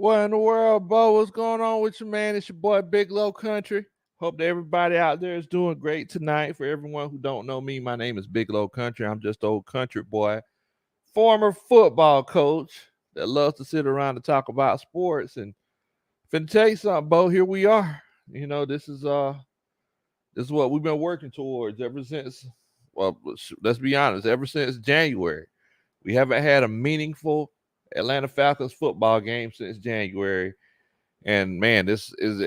What in the world, Bo? What's going on with you, man? It's your boy Big Low Country. Hope that everybody out there is doing great tonight. For everyone who don't know me, my name is Big Low Country. I'm just old country boy, former football coach that loves to sit around and talk about sports. And finna tell you something, Bo. Here we are. This is what we've been working towards ever since. Well, let's be honest. Ever since January, we haven't had a meaningful Atlanta Falcons football game since January. And man, this is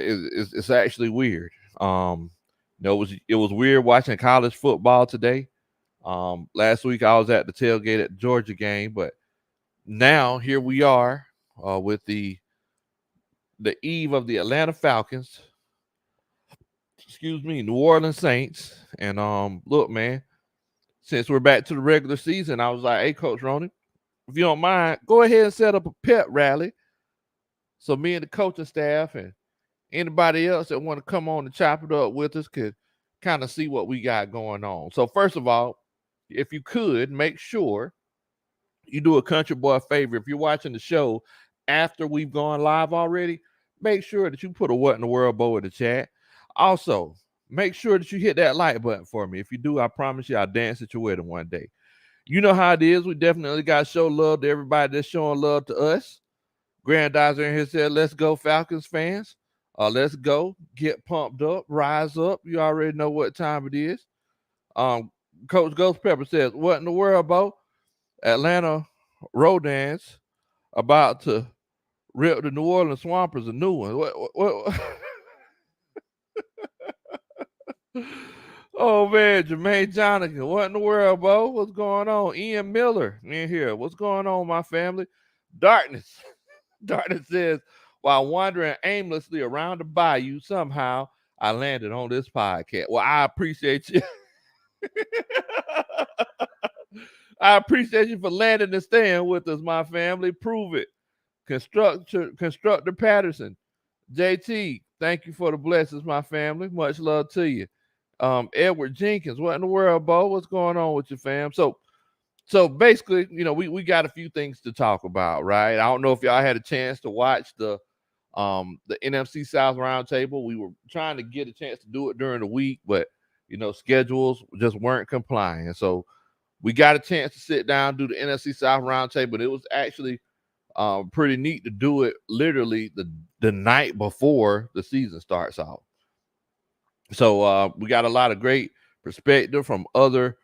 it's actually weird. It was weird watching college football today. Last week I was at the tailgate at the Georgia game, but now here we are with the eve of the Atlanta Falcons. Excuse me, New Orleans Saints. And look, man, since we're back to the regular season, I was like, hey, Coach Roney, if you don't mind, go ahead and set up a pep rally so me and the coaching staff and anybody else that want to come on and chop it up with us could kind of see what we got going on. So first of all, if you could make sure you do a country boy a favor. If you're watching the show after we've gone live already, make sure that you put a what in the world Bo in the chat. Also, make sure that you hit that like button for me. If you do, I promise you I'll dance at your wedding one day. You know how it is. We definitely got to show love to everybody that's showing love to us. Grandizer in here said, let's go, Falcons fans. Let's go. Get pumped up. Rise up. You already know what time it is. Um, Coach Ghost Pepper says, what in the world, Bo? Atlanta Rodans about to rip the New Orleans Swampers a new one. What? Oh man, Jermaine Jonathan. What in the world, Bo? What's going on? Ian Miller in here. What's going on, my family? Darkness. Darkness says, while wandering aimlessly around the bayou, somehow I landed on this podcast. Well, I appreciate you. I appreciate you for landing and staying with us, my family. Prove it. Constructor Patterson. JT, thank you for the blessings, my family. Much love to you. Edward Jenkins, what in the world, Bo? What's going on with your fam? So basically, we got a few things to talk about, right? I don't know if y'all had a chance to watch the NFC South roundtable. We were trying to get a chance to do it during the week, but schedules just weren't complying. So we got a chance to sit down, do the NFC South roundtable. It was actually pretty neat to do it literally the night before the season starts off. So we got a lot of great perspective from other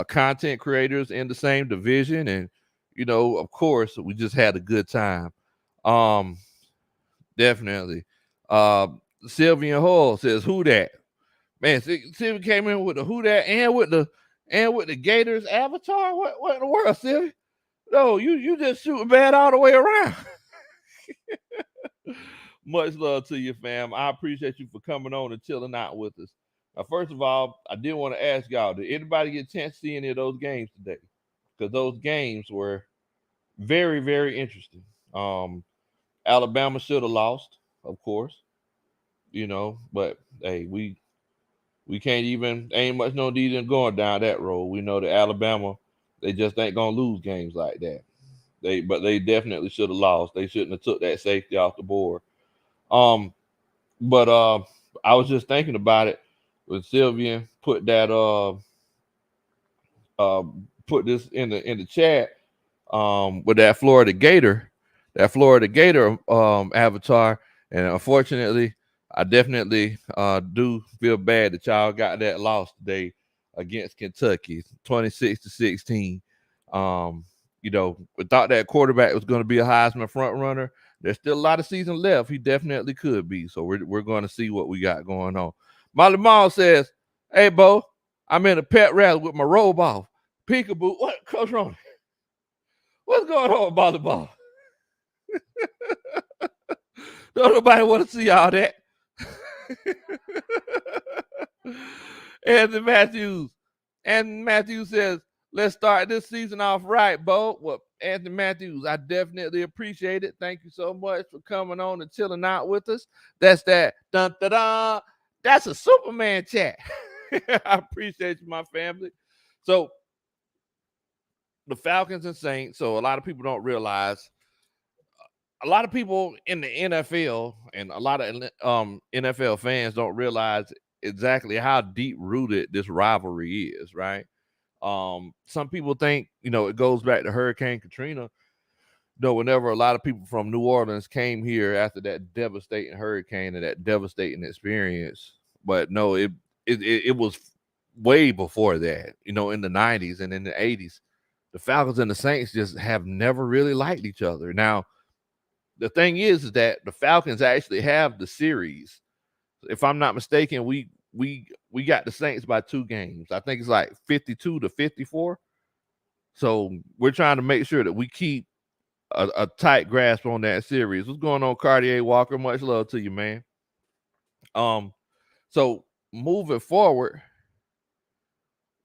content creators in the same division, and of course, we just had a good time. Um, Definitely. Uh, Sylvian Hall says, "Who that?" Man, Sylvia came in with the who that and with the Gators avatar. What in the world, Sylvia? No, you just shooting bad all the way around. Much love to you, fam. I appreciate you for coming on and chilling out with us. Now, first of all, I did want to ask y'all, did anybody get a chance to see any of those games today? Because those games were very, very interesting. Alabama should have lost, of course, but hey, we can't even ain't much no need in going down that road. We know that Alabama, they just ain't gonna lose games like that. But they definitely should have lost. They shouldn't have took that safety off the board. Um, but I was just thinking about it when Sylvian uh put this in the chat with that Florida Gator avatar, and unfortunately, I definitely do feel bad that y'all got that loss today against Kentucky, 26-16. We thought that quarterback was going to be a Heisman front runner. There's still a lot of season left. He definitely could be. So we're going to see what we got going on. Molly Mall says, "Hey, Bo, I'm in a pet rally with my robe off. Peekaboo, what goes wrong? What's going on, Molly Mall? Don't nobody want to see all that." Anthony Matthews. Anthony Matthews says, "Let's start this season off right, Bo." Well, Anthony Matthews, I definitely appreciate it. Thank you so much for coming on and chilling out with us. That's that. Dun, dun, dun. That's a Superman chat. I appreciate you, my family. So, the Falcons and Saints. So, a lot of people don't realize a lot of people in the NFL and a lot of NFL fans don't realize exactly how deep rooted this rivalry is, right? Some people think, it goes back to Hurricane Katrina. Whenever a lot of people from New Orleans came here after that devastating hurricane and that devastating experience, but no, it was way before that. In the '90s and in the '80s, the Falcons and the Saints just have never really liked each other. Now, the thing is that the Falcons actually have the series. If I'm not mistaken, we got the Saints by 2 games. I think it's like 52-54. So we're trying to make sure that we keep a tight grasp on that series. What's going on, Cartier Walker? Much love to you, man. So moving forward,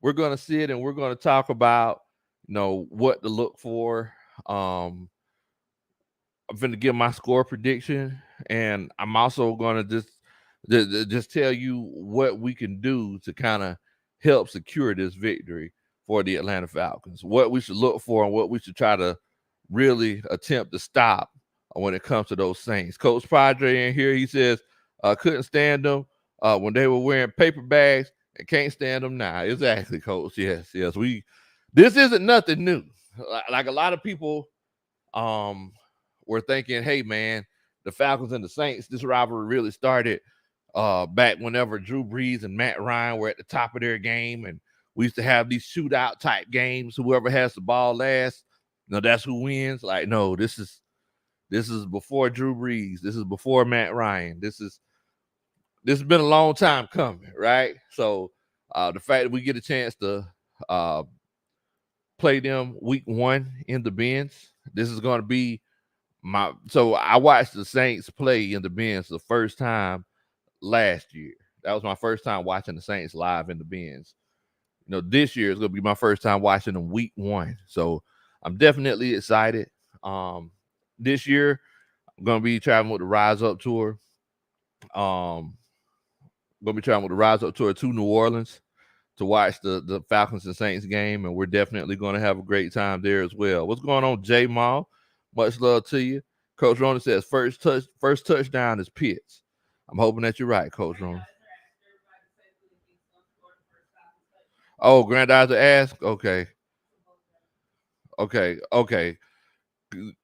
we're gonna sit and we're gonna talk about what to look for. I'm going to give my score prediction, and I'm also going to just tell you what we can do to kind of help secure this victory for the Atlanta Falcons. What we should look for and what we should try to really attempt to stop when it comes to those Saints. Coach Padre in here, he says, couldn't stand them when they were wearing paper bags and can't stand them now. Exactly, Coach. Yes. This isn't nothing new. Like a lot of people were thinking, hey, man, the Falcons and the Saints, this rivalry really started back whenever Drew Brees and Matt Ryan were at the top of their game, and we used to have these shootout type games. Whoever has the ball last, that's who wins. Like, no, this is before Drew Brees. This is before Matt Ryan. This has been a long time coming, right? So the fact that we get a chance to play them week 1 in the Benz, this is going to be so I watched the Saints play in the Benz the first time last year. That was my first time watching the Saints live in the Benz. This year is going to be my first time watching them week 1. So I'm definitely excited. This year, I'm going to be traveling with the Rise Up Tour. Going to be traveling with the Rise Up Tour to New Orleans to watch the Falcons and Saints game, and we're definitely going to have a great time there as well. What's going on, J Mall? Much love to you. Coach Ronan says first touchdown is Pitts. I'm hoping that you're right, Coach Ronan. Oh, Grandizer asked? Okay.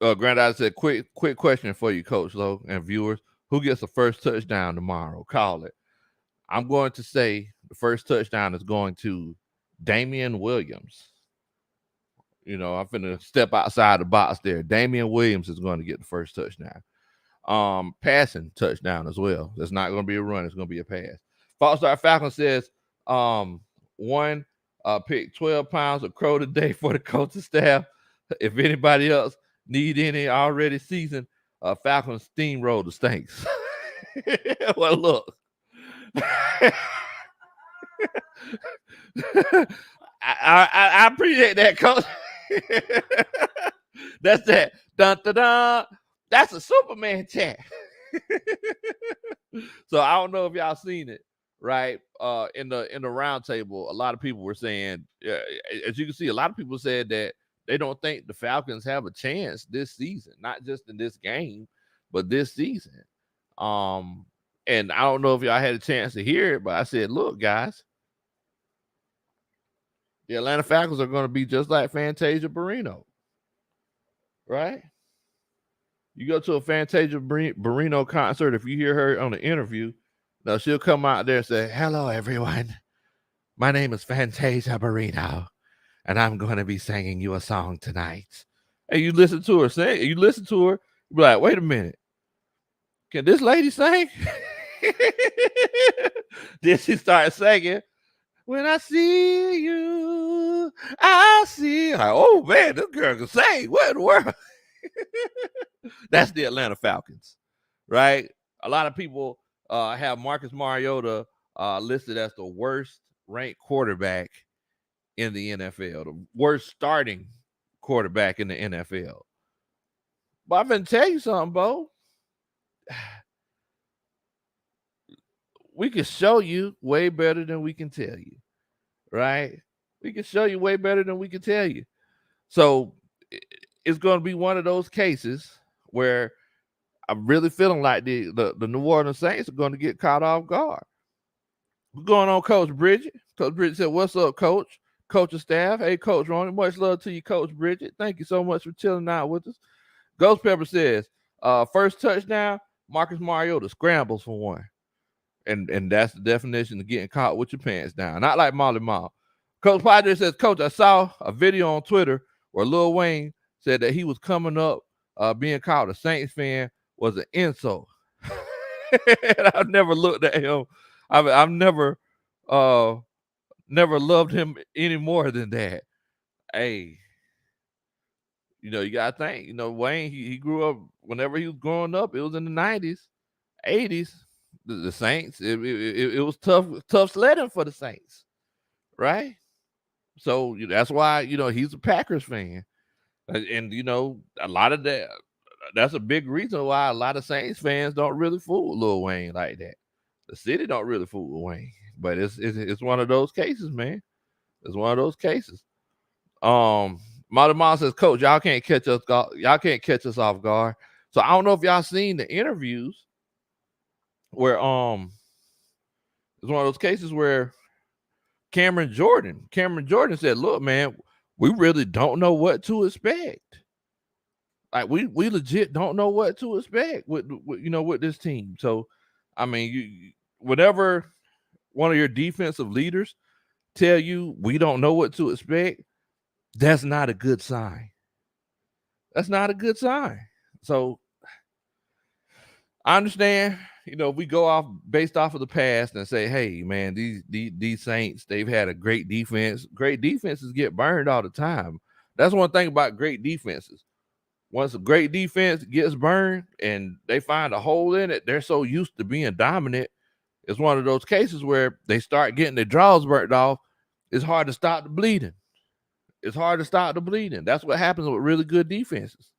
Grandizer said, quick question for you, Coach Lowe and viewers. Who gets the first touchdown tomorrow? Call it. I'm going to say the first touchdown is going to Damian Williams. I'm finna step outside the box there. Damian Williams is going to get the first touchdown. Passing touchdown as well. It's not going to be a run. It's going to be a pass. False Falcon says, one pick 12 pounds of crow today for the coaching staff. If anybody else need any already seasoned, Falcons steamroll the Saints. Well, look. I appreciate that, Coach. That's that. Dun, dun, dun. That's a Superman chat. So I don't know if y'all seen it, right? In the round table, a lot of people were saying, as you can see, a lot of people said that they don't think the Falcons have a chance this season, not just in this game, but this season. And I don't know if y'all had a chance to hear it, but I said, look, guys, the Atlanta Falcons are going to be just like Fantasia Barrino, right? You go to a Fantasia Barrino concert, if you hear her on the interview, now she'll come out there and say, hello, everyone. My name is Fantasia Barrino, and I'm going to be singing you a song tonight. And you listen to her sing, you be like, wait a minute. Can this lady sing? Then she starts singing, when I see you, I see. Like, oh, man, this girl can sing. What in the world? That's the Atlanta Falcons, right? A lot of people have Marcus Mariota listed as the worst ranked quarterback in the NFL, the worst starting quarterback in the NFL. But I'm going to tell you something, Bo. We can show you way better than we can tell you, right? We can show you way better than we can tell you. So it's going to be one of those cases where I'm really feeling like the New Orleans Saints are going to get caught off guard. What's going on, Coach Bridget? Coach Bridget said, "What's up, Coach? Coach and staff. Hey, Coach Ronnie. Much love to you, Coach Bridget. Thank you so much for chilling out with us." Ghost Pepper says, "First touchdown, Marcus Mariota scrambles for one." And that's the definition of getting caught with your pants down. Not like Molly Mall. Coach Padre says, "Coach, I saw a video on Twitter where Lil Wayne said that he was coming up being called a Saints fan was an insult." And I've never looked at him. I've never never loved him any more than that. Hey, you gotta think, Wayne, he grew up whenever he was growing up, it was in the 90s, 80s. The Saints, it was tough sledding for the Saints, right? So that's why he's a Packers fan, and a lot of that's a big reason why a lot of Saints fans don't really fool with Lil Wayne like that. The city don't really fool with Wayne, but it's one of those cases, man. It's one of those cases. Mother Mom says, "Coach, y'all can't catch us. Y'all can't catch us off guard." So I don't know if y'all seen the interviews where it's one of those cases where Cameron Jordan said, "Look, man, we really don't know what to expect. Like we legit don't know what to expect with this team." So, I mean, whenever one of your defensive leaders tell you we don't know what to expect, that's not a good sign. That's not a good sign. So I understand, we go off based off of the past and say, "Hey, man, these Saints, they've had a great defense. Great defenses get burned all the time." That's one thing about great defenses. Once a great defense gets burned and they find a hole in it, they're so used to being dominant. It's one of those cases where they start getting their draws burnt off. It's hard to stop the bleeding. It's hard to stop the bleeding. That's what happens with really good defenses.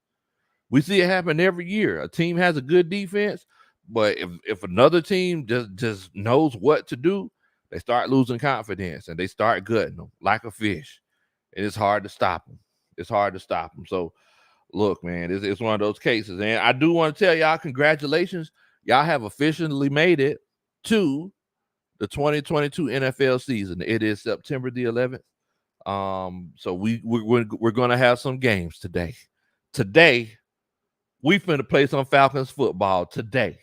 We see it happen every year. A team has a good defense, but if another team just knows what to do, they start losing confidence and they start gutting them like a fish. And it's hard to stop them. It's hard to stop them. So, look, man, it's one of those cases. And I do want to tell y'all, congratulations. Y'all have officially made it to the 2022 NFL season. It is September the 11th. So we're going to have some games today. Today, we finna play some Falcons football today.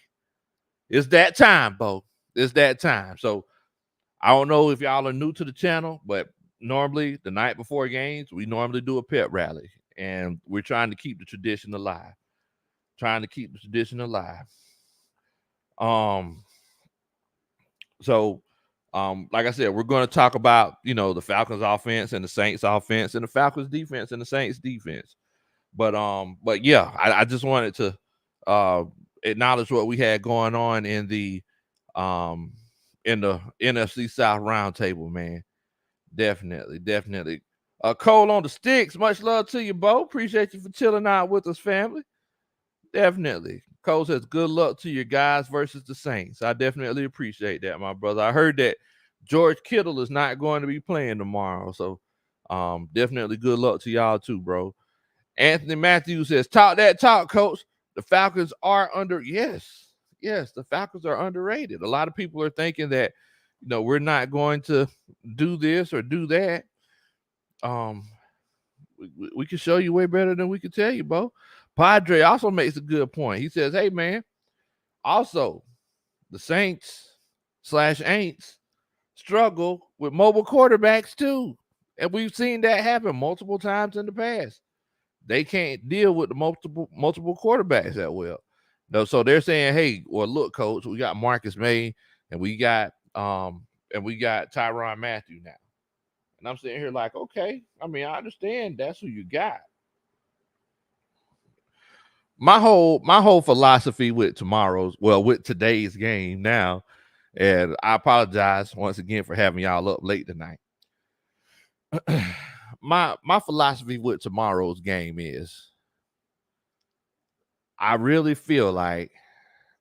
It's that time, Bo. It's that time. So I don't know if y'all are new to the channel, but normally the night before games, we normally do a pep rally. And we're trying to keep the tradition alive. So like I said, we're going to talk about, the Falcons offense and the Saints offense and the Falcons defense and the Saints defense. But yeah, I just wanted to acknowledge what we had going on in the NFC South roundtable, man. Definitely. Cole on the sticks. Much love to you, Bo. Appreciate you for chilling out with us, family. Definitely. Cole says, "Good luck to your guys versus the Saints." I definitely appreciate that, my brother. I heard that George Kittle is not going to be playing tomorrow. So definitely good luck to y'all too, bro. Anthony Matthews says, "Talk that talk, Coach. The Falcons are yes, the Falcons are underrated. A lot of people are thinking that, we're not going to do this or do that. We can show you way better than we can tell you, Bo." Padre also makes a good point. He says, "Hey, man, also, the Saints/Aints struggle with mobile quarterbacks too. And we've seen that happen multiple times in the past. They can't deal with the multiple quarterbacks that well. No, so they're saying, hey, well, look, Coach, we got Marcus May and we got Tyrann Mathieu now." And I'm sitting here like, okay, I mean, I understand that's who you got. My whole philosophy with today's game now, and I apologize once again for having y'all up late tonight. my philosophy with tomorrow's game is I really feel like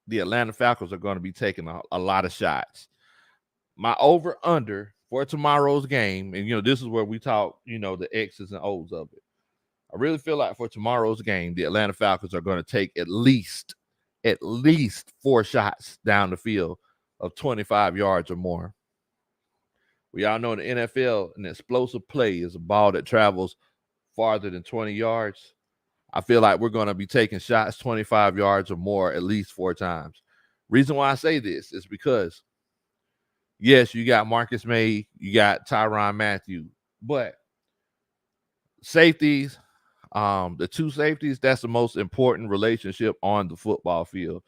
the Atlanta Falcons are going to be taking a lot of shots. My over-under for tomorrow's game, and this is where we talk, the X's and O's of it. I really feel like for tomorrow's game, the Atlanta Falcons are going to take at least at least 4 shots down the field of 25 yards or more. We all know in the NFL, an explosive play is a ball that travels farther than 20 yards. I feel like we're going to be taking shots 25 yards or more at least 4 times. Reason why I say this is because, yes, you got Marcus May, you got Tyrann Mathieu, but safeties, the 2 safeties, that's the most important relationship on the football field,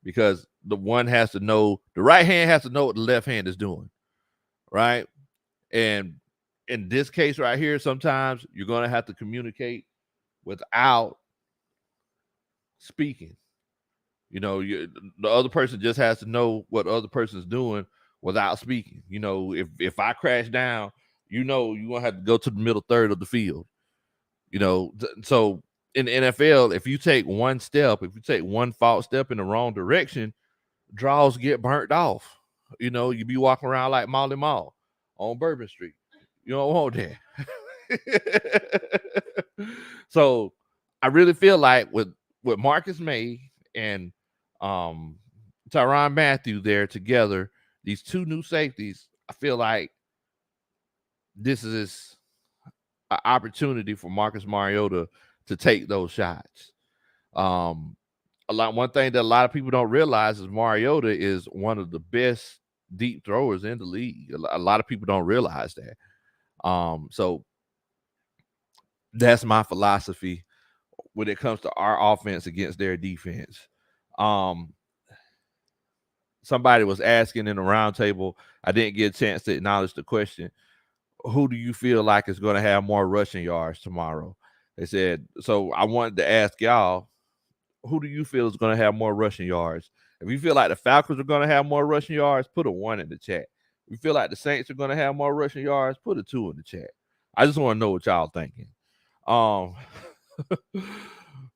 because the one has to know, the right hand has to know what the left hand is doing, right? And in this case right here, sometimes you're going to have to communicate without speaking. The other person just has to know what the other person's doing without speaking. If I crash down, you're going to have to go to the middle third of the field. So in the NFL, if you take one false step in the wrong direction, draws get burnt off. You be walking around like Molly Mall on Bourbon Street. You don't want that. So I really feel like with Marcus May and Tyrann Mathieu there together, these 2 new safeties, I feel like this is an opportunity for Marcus Mariota to take those shots. One thing that a lot of people don't realize is Mariota is one of the best deep throwers in the league. A lot of people don't realize that. So that's my philosophy when it comes to our offense against their defense. Somebody was asking in the roundtable, I didn't get a chance to acknowledge the question, who do you feel like is going to have more rushing yards tomorrow? They said, so I wanted to ask y'all, who do you feel is going to have more rushing yards? If you feel like the Falcons are going to have more rushing yards, put a 1 in the chat. If you feel like the Saints are going to have more rushing yards, put a 2 in the chat. I just want to know what y'all thinking.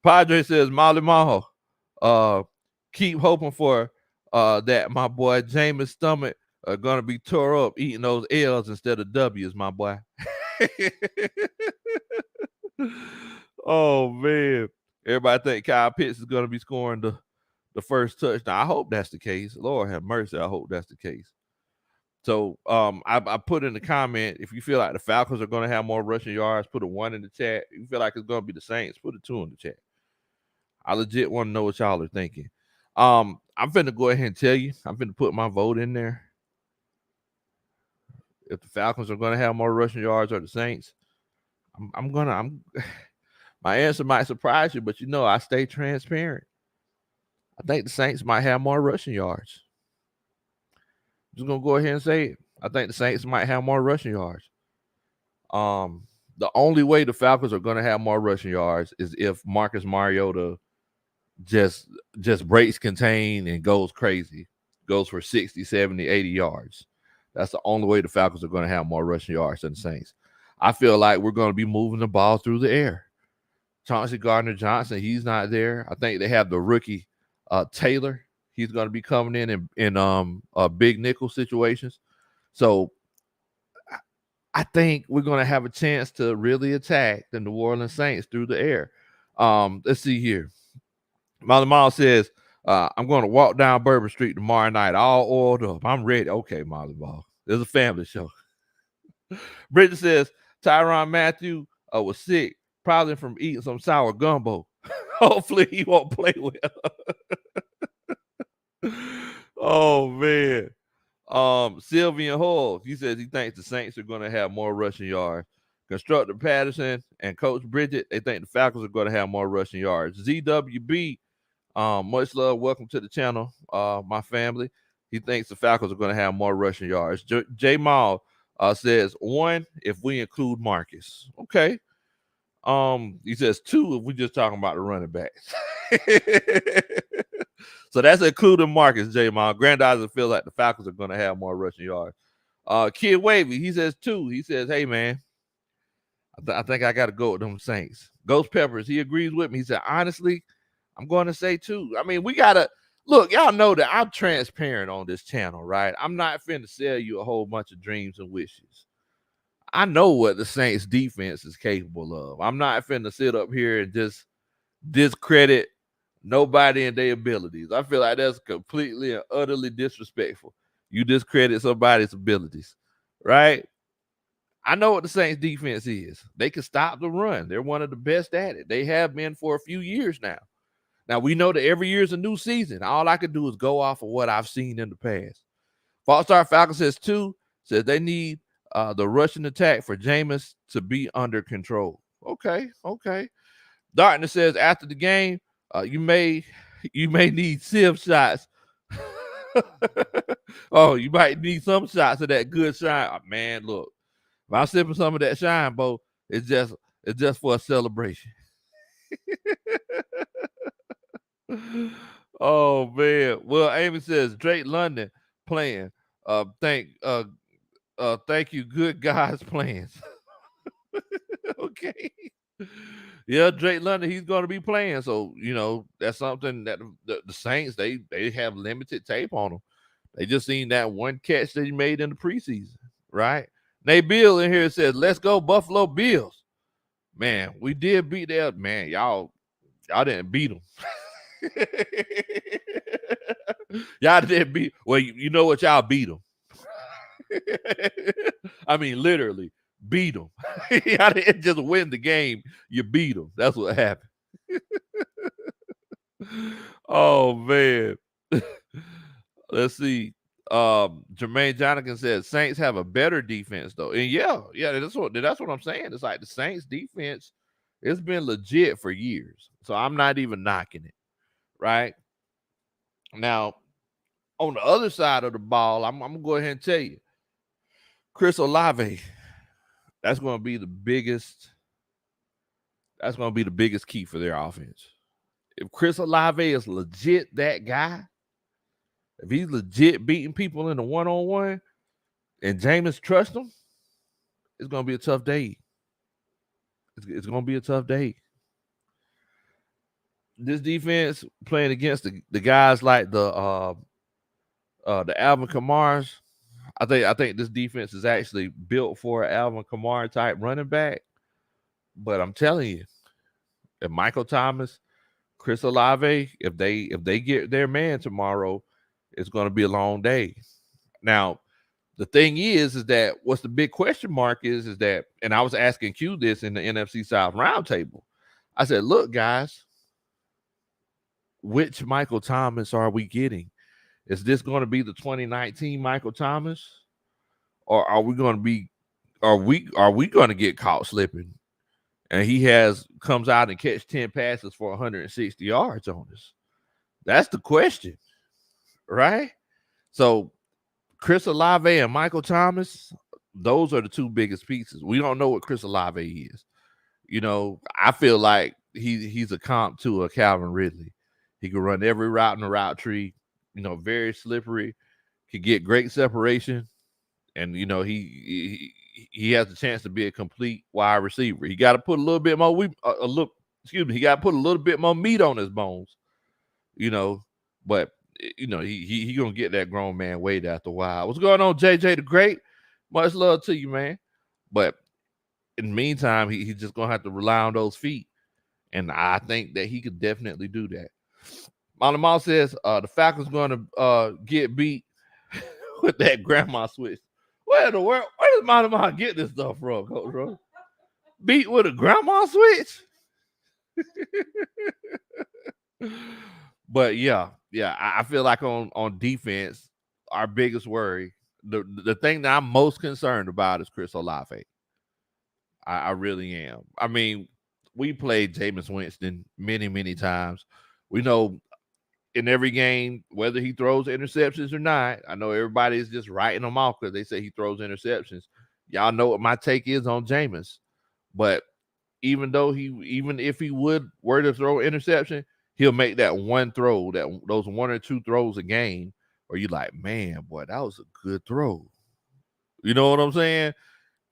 Padre says, Molly Maho, keep hoping for that my boy Jameis' stomach are going to be tore up eating those L's instead of W's, my boy. Oh, man. Everybody think Kyle Pitts is going to be scoring the first touchdown. I hope that's the case. Lord have mercy. I hope that's the case. So I put in the comment, if you feel like the Falcons are going to have more rushing yards, put a 1 in the chat. If you feel like it's going to be the Saints, put a 2 in the chat. I legit want to know what y'all are thinking. I'm finna go ahead and tell you. I'm finna put my vote in there. If the Falcons are going to have more rushing yards or the Saints, my answer might surprise you, but I stay transparent. I think the Saints might have more rushing yards. I'm just gonna go ahead and say it. I think the Saints might have more rushing yards. The only way the Falcons are going to have more rushing yards is if Marcus Mariota just breaks contain and goes crazy, goes for 60, 70, 80 yards. That's the only way the Falcons are going to have more rushing yards than the Saints. I feel like we're going to be moving the ball through the air. Chauncey Gardner-Johnson, he's not there. I think they have the rookie Taylor. He's going to be coming in big nickel situations. So I think we're going to have a chance to really attack the New Orleans Saints through the air. Let's see here. Molly Mall says, I'm going to walk down Bourbon Street tomorrow night, all oiled up. I'm ready. Okay, Molly Mall. There's a family show. Bridget says, Tyrann Mathieu was sick, probably from eating some sour gumbo. Hopefully he won't play well. Oh, man. Sylvian Hall, he says he thinks the Saints are going to have more rushing yards. Constructor Patterson and Coach Bridget, they think the Falcons are going to have more rushing yards. ZWB, much love. Welcome to the channel, my family. He thinks the Falcons are going to have more rushing yards. J Mall says 1 if we include Marcus. Okay. He says 2 if we're just talking about the running backs. So that's including Marcus, J Mall. Grandizer feels like the Falcons are going to have more rushing yards. Kid Wavy, he says 2. He says, hey, man, I think I got to go with them Saints. Ghost Peppers, he agrees with me. He said, honestly, I'm going to say 2. I mean, we got to look, y'all know that I'm transparent on this channel, right? I'm not finna sell you a whole bunch of dreams and wishes. I know what the Saints defense is capable of. I'm not finna sit up here and just discredit nobody and their abilities. I feel like that's completely and utterly disrespectful. You discredit somebody's abilities, right? I know what the Saints defense is. They can stop the run. They're one of the best at it. They have been for a few years now. Now, we know that every year is a new season. All I can do is go off of what I've seen in the past. False Star Falcons says 2, says they need the rushing attack for Jameis to be under control. Okay. Darkness says after the game, you may need sieve shots. Oh, you might need some shots of that good shine. Oh, man, look, if I'm sipping some of that shine, Bo, it's just for a celebration. Oh man. Well, Amy says Drake London playing. Thank you, good guys plans. Okay. Yeah, Drake London, he's going to be playing. So, that's something that the Saints, they have limited tape on him. They just seen that one catch that he made in the preseason, right? Nate Bill in here says, let's go Buffalo Bills. Man, we did beat them. Man, y'all didn't beat them. Y'all didn't beat. Well, you know what? Y'all beat them. I mean, literally beat them. Y'all didn't just win the game. You beat them. That's what happened. Oh man. Let's see. Jermaine Jonathan says Saints have a better defense though, and yeah, that's what I'm saying. It's like the Saints defense, it's been legit for years, so I'm not even knocking it. Right now, on the other side of the ball, I'm gonna go ahead and tell you, Chris Olave, that's going to be the biggest. That's going to be the biggest key for their offense. If Chris Olave is legit that guy, if he's legit beating people in the one-on-one, and Jameis trusts him, it's going to be a tough day. It's going to be a tough day. This defense playing against the guys like the Alvin Kamara's, I think this defense is actually built for an Alvin Kamara type running back. But I'm telling you, if Michael Thomas, Chris Olave, if they get their man tomorrow, it's going to be a long day. Now, the thing is that what's the big question mark is that, and I was asking Q this in the NFC South roundtable. I said, look, guys, which Michael Thomas are we getting? Is this going to be the 2019 Michael Thomas, or are we going to get caught slipping? And he comes out and catch 10 passes for 160 yards on us. That's the question, right? So Chris Olave and Michael Thomas, those are the two biggest pieces. We don't know what Chris Olave is. I feel like he's a comp to a Calvin Ridley. He can run every route in the route tree, very slippery, can get great separation, and he has a chance to be a complete wide receiver. He got to put a little bit more he got to put a little bit more meat on his bones, but he gonna get that grown man weight after a while. What's going on, JJ the Great? Much love to you, man. But in the meantime, he's just gonna have to rely on those feet, and I think that he could definitely do that. Mama says the Falcons gonna get beat with that grandma switch. Where in the world? Where does Mama get this stuff from, Coach Rose? Beat with a grandma switch? But yeah, I feel like on defense, our biggest worry, the thing that I'm most concerned about is Chris Olave. I really am. I mean, we played Jameis Winston many, many times. We know in every game, whether he throws interceptions or not, I know everybody's just writing him off because they say he throws interceptions. Y'all know what my take is on Jameis. But even if he were to throw an interception, he'll make that one throw, those one or two throws a game, where you're like, man, boy, that was a good throw. You know what I'm saying?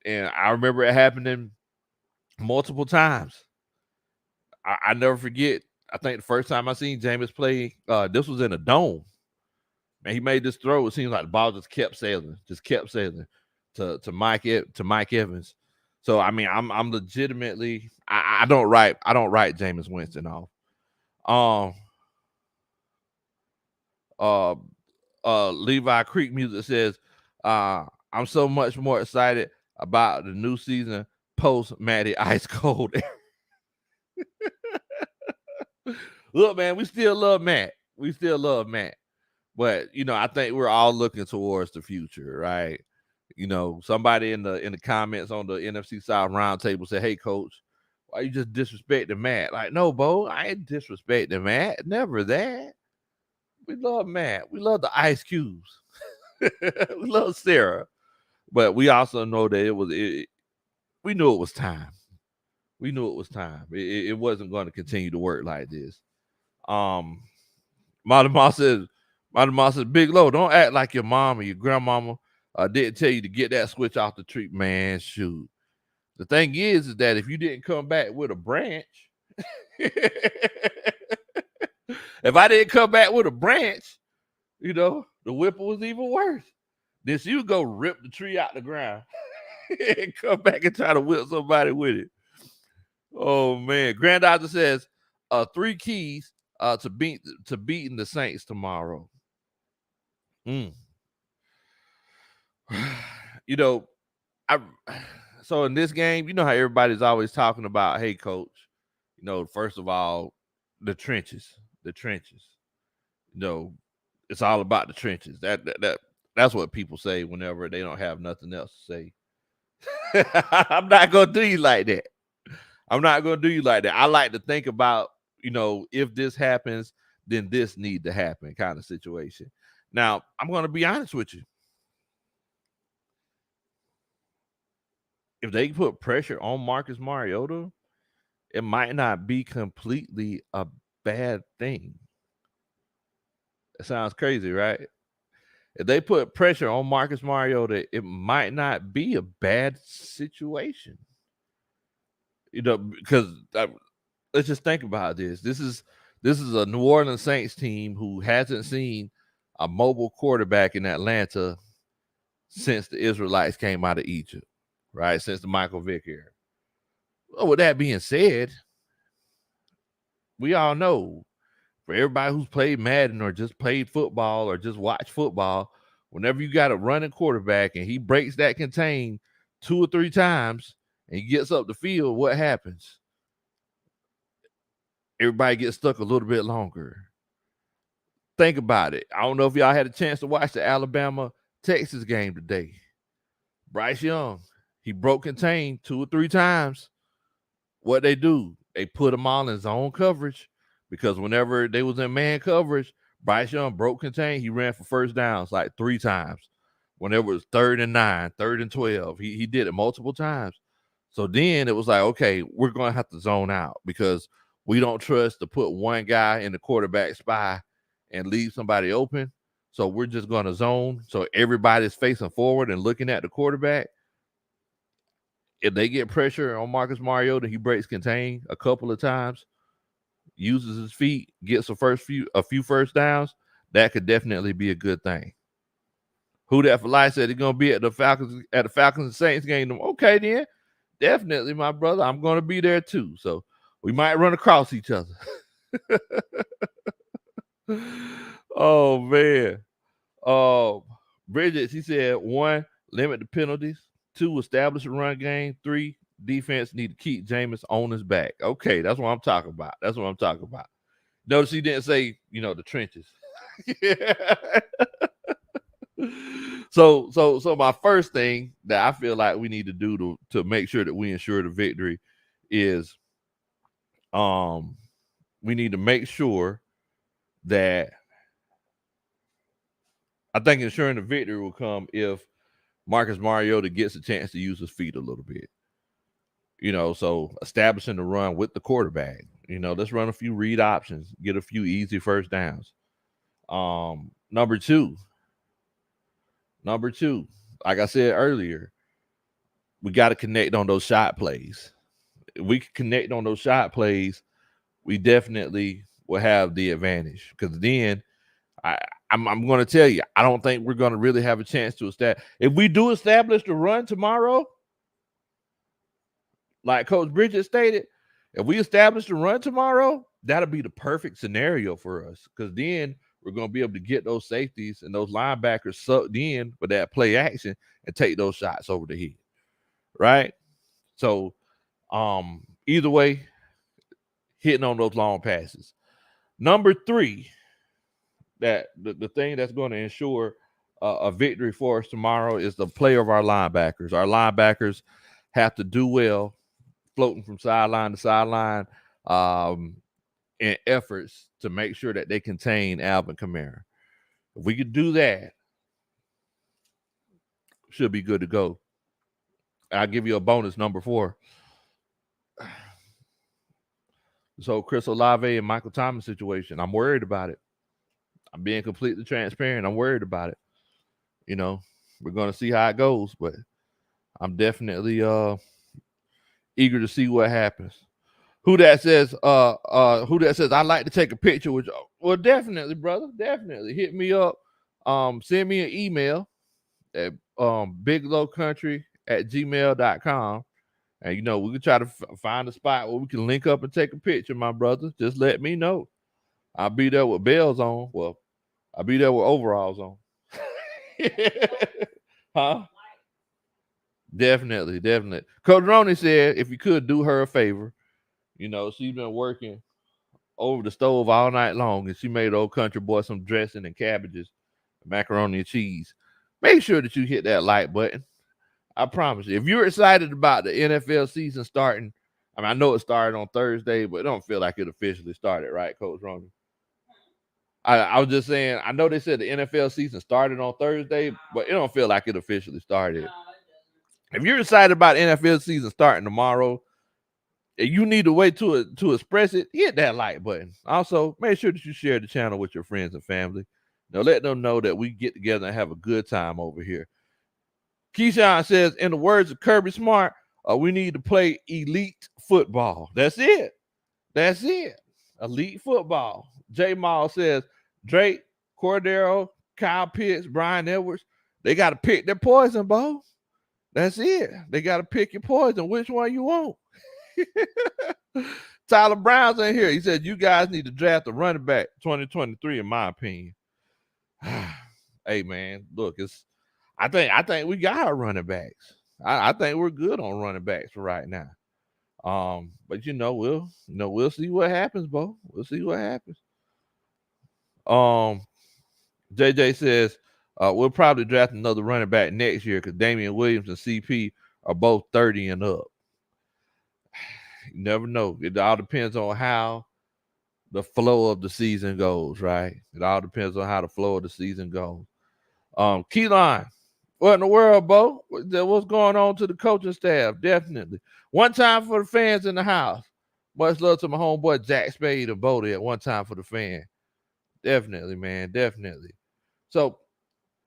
And I remember it happening multiple times. I never forget. I think the first time I seen Jameis play, this was in a dome. Man, he made this throw. It seems like the ball just kept sailing to Mike Evans. So I mean, I'm legitimately I don't write Jameis Winston off. Uh, Levi Creek Music says, I'm so much more excited about the new season post Matty Ice Cold. Look, man, we still love Matt. We still love Matt. But I think we're all looking towards the future, right? Somebody in the comments on the NFC South Roundtable said, "Hey, Coach, why you just disrespecting Matt?" Like, no, Bo, I ain't disrespecting Matt. Never that. We love Matt. We love the Ice Cubes. We love Sarah. But we also know that we knew it was time. We knew it was time. It wasn't going to continue to work like this. Mama says, Big Low, don't act like your mom or your grandmama didn't tell you to get that switch off the tree. Man, shoot. The thing is that if you didn't come back with a branch, if I didn't come back with a branch, the whipper was even worse. Then she would go rip the tree out the ground and come back and try to whip somebody with it. Oh man. Granddaughter says 3 keys to beating the Saints tomorrow. So in this game, you know how everybody's always talking about, hey, Coach, first of all, the trenches. It's all about the trenches. That's what people say whenever they don't have nothing else to say. I'm not gonna do you like that. I like to think about, if this happens, then this need to happen kind of situation. Now, I'm gonna be honest with you. If they put pressure on Marcus Mariota, it might not be completely a bad thing. It sounds crazy, right? If they put pressure on Marcus Mariota, it might not be a bad situation. Because let's just think about this. This is a New Orleans Saints team who hasn't seen a mobile quarterback in Atlanta since the Israelites came out of Egypt, right? Since the Michael Vick era. Well, with that being said, we all know, for everybody who's played Madden or just played football or just watched football, whenever you got a running quarterback and he breaks that contain 2 or 3 times and he gets up the field, what happens? Everybody gets stuck a little bit longer. Think about it. I don't know if y'all had a chance to watch the Alabama-Texas game today. Bryce Young, he broke contain 2 or 3 times. What they do? They put him all in zone coverage, because whenever they was in man coverage, Bryce Young broke contain. He ran for first downs like 3 times. Whenever it was 3rd and 9, 3rd and 12, he did it multiple times. So then it was like, okay, we're going to have to zone out because we don't trust to put one guy in the quarterback spy and leave somebody open. So we're just going to zone. So everybody's facing forward and looking at the quarterback. If they get pressure on Marcus Mariota, he breaks contain a couple of times, uses his feet, gets a few first downs, that could definitely be a good thing. Who that for life said he's gonna be at the Falcons and Saints game. Okay, then definitely, my brother. I'm gonna be there too. So we might run across each other. Oh man. Bridget, she said 1, limit the penalties. 2, establish a run game. 3, defense need to keep Jameis on his back. Okay, that's what I'm talking about. Notice he didn't say, the trenches. So my first thing that I feel like we need to do to make sure that we ensure the victory is we need to make sure that I think ensuring the victory will come if Marcus Mariota gets a chance to use his feet a little bit. So establishing the run with the quarterback. Let's run a few read options, get a few easy first downs. Number two, like I said earlier, we got to connect on those shot plays. If we can connect on those shot plays, we definitely will have the advantage. Because then I'm going to tell you, I don't think we're going to really have a chance to establish. If we do establish the run tomorrow, like Coach Bridget stated, if we establish the run tomorrow, that'll be the perfect scenario for us. Because then we're going to be able to get those safeties and those linebackers sucked in with that play action and take those shots over the head, right? So either way, hitting on those long passes. Number 3, that the thing that's going to ensure a victory for us tomorrow is the play of our linebackers. Our linebackers have to do well floating from sideline to sideline in efforts to make sure that they contain Alvin Kamara. If we could do that, should be good to go. I'll give you a bonus, number 4. So Chris Olave and Michael Thomas situation, I'm worried about it. I'm being completely transparent. I'm worried about it. You know, we're going to see how it goes, but I'm definitely eager to see what happens. Who that says I'd like to take a picture with you. Well, definitely, brother. Definitely. Hit me up. Send me an email at biglowkuntry@gmail.com. And, you know, we can try to find a spot where we can link up and take a picture, my brother. Just let me know. I'll be there with bells on. Well, I'll be there with overalls on. Huh? Definitely. Coach Roney said if you could do her a favor, you know, she's been working over the stove all night long, and she made old country boy some dressing and cabbages, macaroni and cheese. Make sure that you hit that like button. I promise you. If you're excited about the NFL season starting, I mean, I know it started on Thursday, but it don't feel like it officially started, right, Coach Roney? I was just saying, I know they said the NFL season started on Thursday, but it don't feel like it officially started. If you're excited about NFL season starting tomorrow, and you need a way to express it, hit that like button. Also, make sure that you share the channel with your friends and family. Now, let them know that we get together and have a good time over here. Keyshawn says, in the words of Kirby Smart, we need to play elite football. That's it. Elite football. J Mall says, Drake, Cordero, Kyle Pitts, Brian Edwards, they got to pick their poison, Bo. That's it. They got to pick your poison. Which one you want? Tyler Brown's in here. He said, you guys need to draft a running back 2023, in my opinion. Hey, man, look, I think we got our running backs. I think we're good on running backs for right now. But we'll see what happens, Bo. We'll see what happens. JJ says we'll probably draft another running back next year because Damian Williams and CP are both 30 and up. You never know. It all depends on how the flow of the season goes, right? It all depends on how the flow of the season goes. Keyline, what in the world, Bo? What's going on to the coaching staff? Definitely. One time for the fans in the house. Much love to my homeboy Jack Spade and Bodie at one time for the fan. Definitely, man. Definitely. So,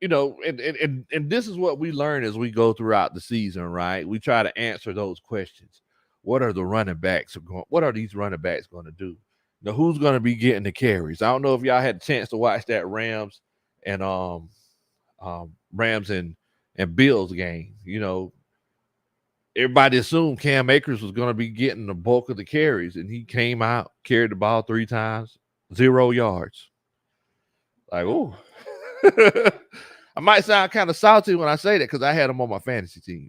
you know, and this is what we learn as we go throughout the season, right? We try to answer those questions. What are the running backs going? What are these running backs going to do? Now, who's going to be getting the carries? I don't know if y'all had a chance to watch that Rams and Bills game. You know, everybody assumed Cam Akers was going to be getting the bulk of the carries, and he came out, carried the ball 3 times, 0 yards. Like, oh. I might sound kind of salty when I say that because I had him on my fantasy team.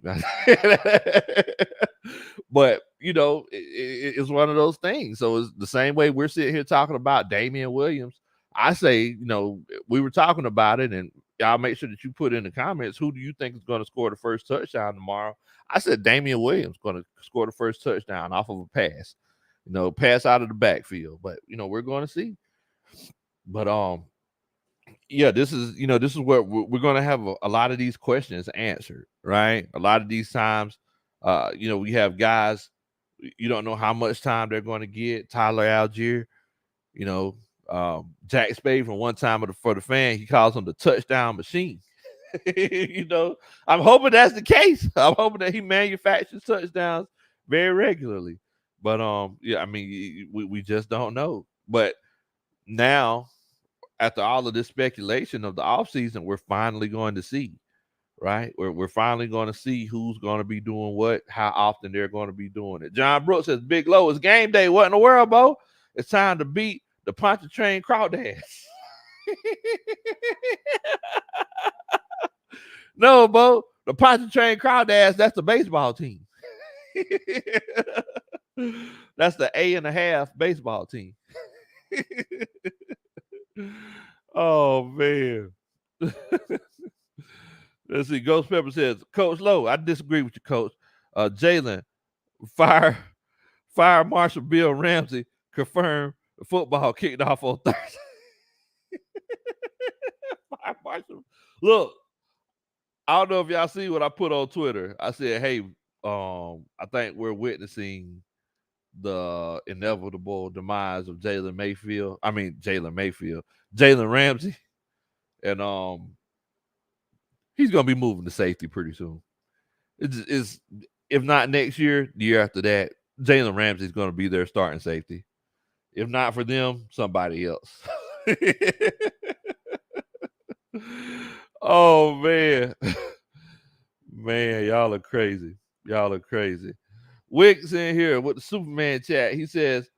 But, you know, it's one of those things. So it's the same way we're sitting here talking about Damian Williams. I say, you know, we were talking about it, and y'all make sure that you put in the comments, who do you think is going to score the first touchdown tomorrow? I said Damian Williams going to score the first touchdown off of a pass. You know, pass out of the backfield. But, you know, we're going to see. But, yeah, this is where we're going to have a lot of these questions answered, right? A lot of these times, you know, we have guys, you don't know how much time they're going to get. Tyler Algier, you know, Jack Spade from one time for the fan, he calls him the touchdown machine. You know, I'm hoping that's the case. I'm hoping that he manufactures touchdowns very regularly. But yeah, I mean, we just don't know. But now, after all of this speculation of the offseason, we're finally going to see, right? We're finally going to see who's going to be doing what, how often they're going to be doing it. John Brooks says, Big Low, it's game day. What in the world, Bo? It's time to beat the Pontchartrain Crawdads. No, Bo. The Pontchartrain Crawdads, that's the baseball team. That's the A&a-half baseball team. Oh, man. Let's see. Ghost Pepper says, Coach Low, I disagree with you, Coach. Jalen, fire Marshal Bill Ramsey, confirmed the football kicked off on Thursday. Fire Marshal. Look, I don't know if y'all see what I put on Twitter. I said, hey, I think we're witnessing the inevitable demise of Jalen Ramsey. And he's gonna be moving to safety pretty soon. It's if not next year, the year after that, Jalen Ramsey's gonna be there starting safety. If not for them, somebody else. Oh man. Man, y'all are crazy. Y'all are crazy. Wick's in here with the Superman chat. He says,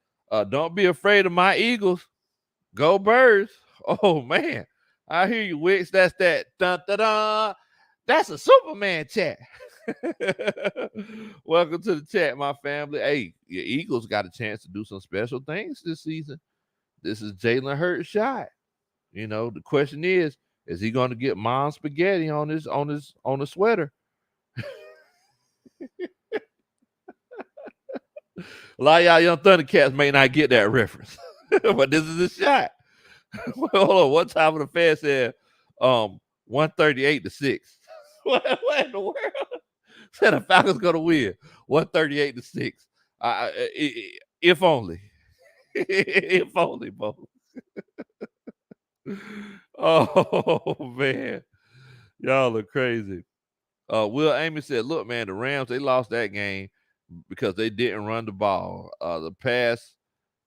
don't be afraid of my Eagles. Go Birds. Oh man. I hear you, Wicks. That's that dun, dun, dun. That's a Superman chat. Welcome to the chat, my family. Hey, your Eagles got a chance to do some special things this season. This is Jalen Hurts' shot. You know, the question is he going to get mom spaghetti on his sweater? A lot of y'all young Thundercats may not get that reference, but this is a shot. Hold on, one time when the fan said 138-6. What in the world? Said the Falcons gonna win 138-6. If only. If only, Bo. Oh man. Y'all are crazy. Will Amy said, look, man, the Rams, they lost that game because they didn't run the ball. The pass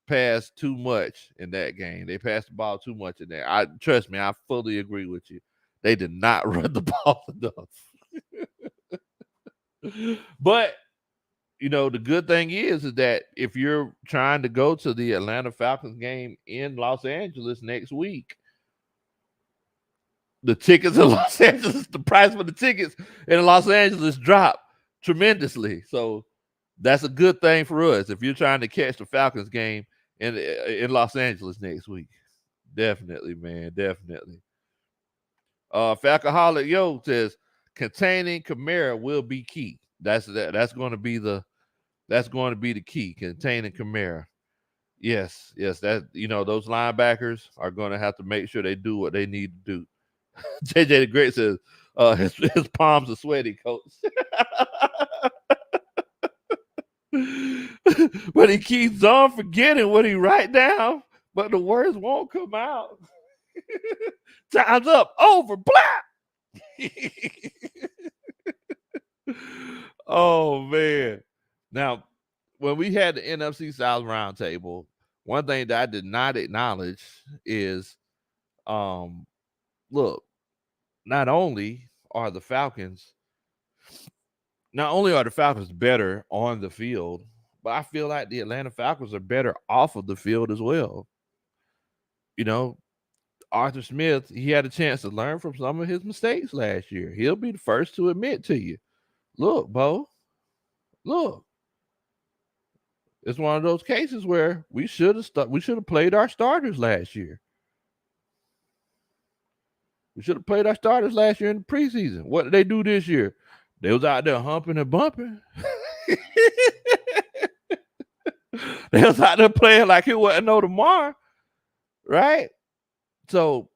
passed too much in that game. They passed the ball too much in there. Trust me, I fully agree with you. They did not run the ball enough. But you know, the good thing is that if you're trying to go to the Atlanta Falcons game in Los Angeles next week, the tickets in Los Angeles, the price for the tickets in Los Angeles dropped tremendously. So that's a good thing for us if you're trying to catch the Falcons game in Los Angeles next week. Definitely, man. Definitely. Falcoholic Yo says containing Kamara will be key. That's going to be the key. Containing Kamara. Yes. That those linebackers are going to have to make sure they do what they need to do. JJ the Great says his palms are sweaty, Coach. But he keeps on forgetting what he write down, but the words won't come out. Time's up. Over. Blah. Oh man. Now, when we had the NFC South roundtable, one thing that I did not acknowledge is look, not only are the Falcons better on the field, but I feel like the Atlanta Falcons are better off of the field as well. You know, Arthur Smith, he had a chance to learn from some of his mistakes last year. He'll be the first to admit to you. Look, Bo, look. It's one of those cases where we should have played our starters last year. We should have played our starters last year in the preseason. What did they do this year? They was out there humping and bumping. They was out there playing like it wasn't no tomorrow, right? So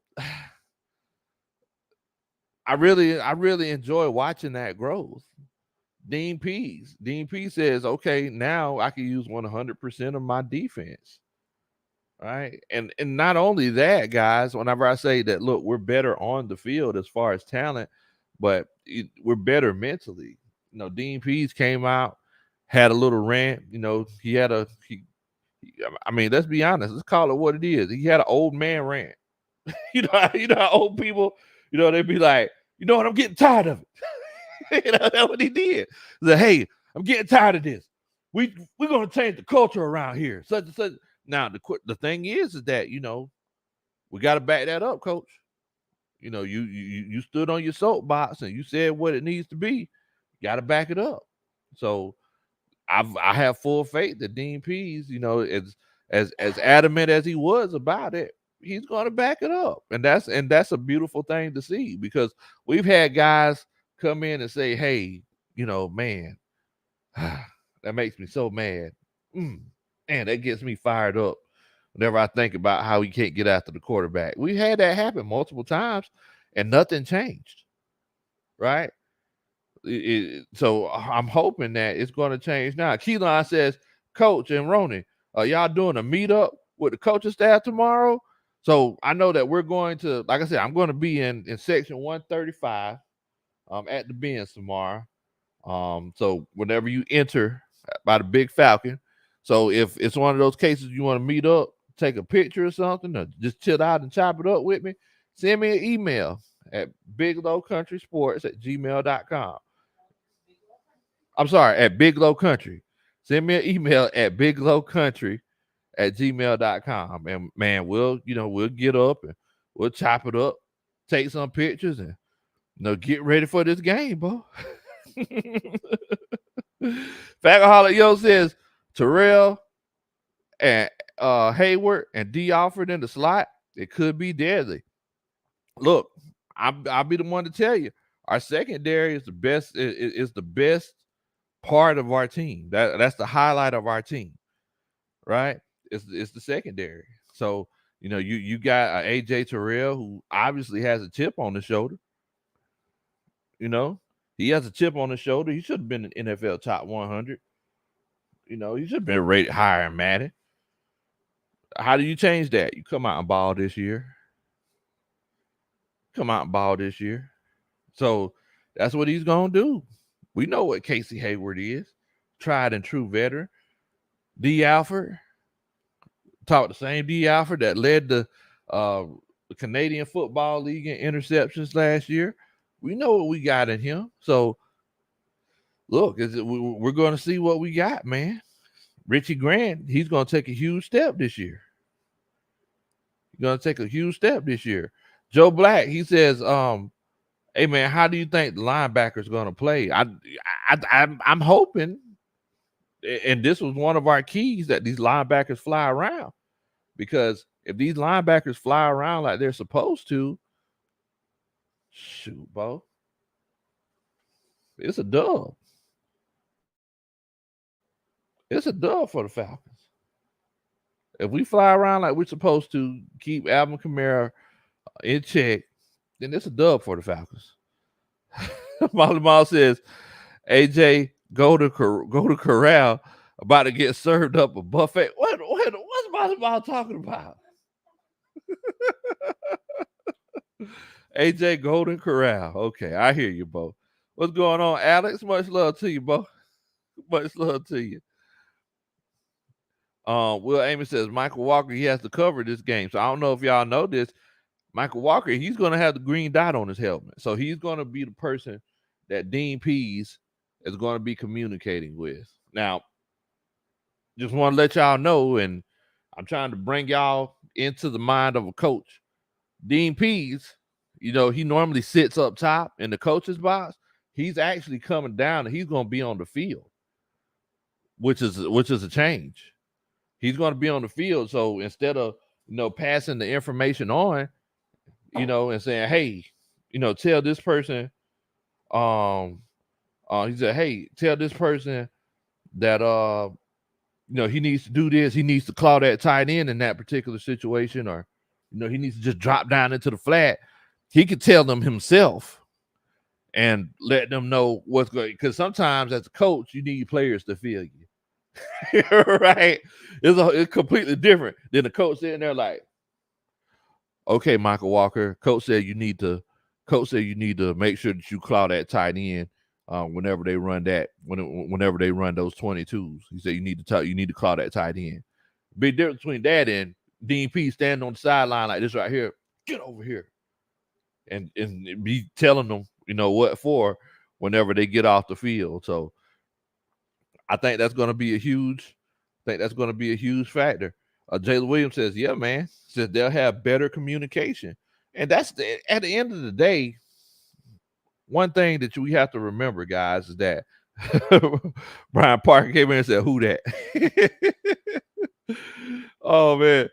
I really enjoy watching that growth. Dean P says, okay, now I can use 100% of my defense. Right. And not only that, guys, whenever I say that, look, we're better on the field as far as talent, but we're better mentally. You know, Dean Pease came out, had a little rant. You know, I mean, let's be honest. Let's call it what it is. He had an old man rant. you know how old people, they'd be like, you know what, I'm getting tired of it. That's what he did. He said, hey, I'm getting tired of this. We're going to change the culture around here. Such and such. Now, the thing is that, We got to back that up, coach. You stood on your soapbox and you said what it needs to be. You got to back it up. So I have full faith that Dean Pease, as adamant as he was about it, he's going to back it up, and that's a beautiful thing to see, because we've had guys come in and say, "Hey, man, that makes me so mad. Man, that gets me fired up whenever I think about how he can't get after the quarterback." We had that happen multiple times, and nothing changed, right? So I'm hoping that it's going to change now. Keelan says, "Coach and Ronnie, are y'all doing a meetup with the coaching staff tomorrow?" So I know that we're going to, like I said, I'm going to be in section 135 at the Benz tomorrow. So whenever you enter by the Big Falcon, so if it's one of those cases you want to meet up, take a picture or something, or just chill out and chop it up with me, send me an email at biglowcountrysports@gmail.com. I'm sorry, at Big Low Kuntry. Send me an email at biglowcountry@gmail.com. And man, we'll get up and we'll chop it up, take some pictures, and get ready for this game, bro. Fagaholic Yo says Terrell and Hayward and D Alford in the slot, it could be deadly. Look, I'll be the one to tell you, our secondary is the best. Is the best part of our team. That's the highlight of our team, right? It's the secondary. So you got AJ Terrell, who obviously has a chip on his shoulder. He has a chip on his shoulder. He should have been an NFL top 100. He should have been rated higher than Madden. How do you change that? You come out and ball this year. So that's what he's gonna do. We know what Casey Hayward is. Tried and true veteran. D. Alford. Taught the same D. Alford that led the Canadian Football League in interceptions last year. We know what we got in him. So look, we're going to see what we got, man. Richie Grant, he's going to take a huge step this year. Joe Black, he says, "Hey man, how do you think the linebacker's going to play?" I'm hoping, and this was one of our keys, that these linebackers fly around, because if these linebackers fly around like they're supposed to, shoot, bro, it's a dub. It's a dub for the Falcons. If we fly around like we're supposed to, keep Alvin Kamara in check, then it's a dub for the Falcons. Molly Mall says, "AJ, go to corral, about to get served up a buffet." What's Molly Mall talking about? AJ Golden Corral. Okay, I hear you, Bo. What's going on, Alex? Much love to you, Bo. Much love to you. Will Amos says Michael Walker, he has to cover this game. So I don't know if y'all know this. Michael Walker, he's going to have the green dot on his helmet. So he's going to be the person that Dean Pease is going to be communicating with. Now, just want to let y'all know, and I'm trying to bring y'all into the mind of a coach. Dean Pease, he normally sits up top in the coach's box. He's actually coming down, and he's going to be on the field, which is a change. He's going to be on the field. So instead of, passing the information on, and saying, "Hey, tell this person," he said, "Hey, tell this person that, he needs to do this. He needs to claw that tight end in that particular situation, or, he needs to just drop down into the flat." He could tell them himself and let them know what's going. Because sometimes as a coach, you need players to feel you. Right? It's completely different than the coach sitting there like, "Okay, Michael Walker, coach said you need to make sure that you claw that tight end whenever they run those 22s. He said you need to claw that tight end." Big difference between that and Dean P standing on the sideline like this right here. "Get over here," and be telling them, what for whenever they get off the field. So I think that's going to be a huge factor. Jalen Williams says, yeah, man. Says they'll have better communication. And that's at the end of the day, one thing that we have to remember, guys, is that Brian Parker came in and said, who that? Oh man.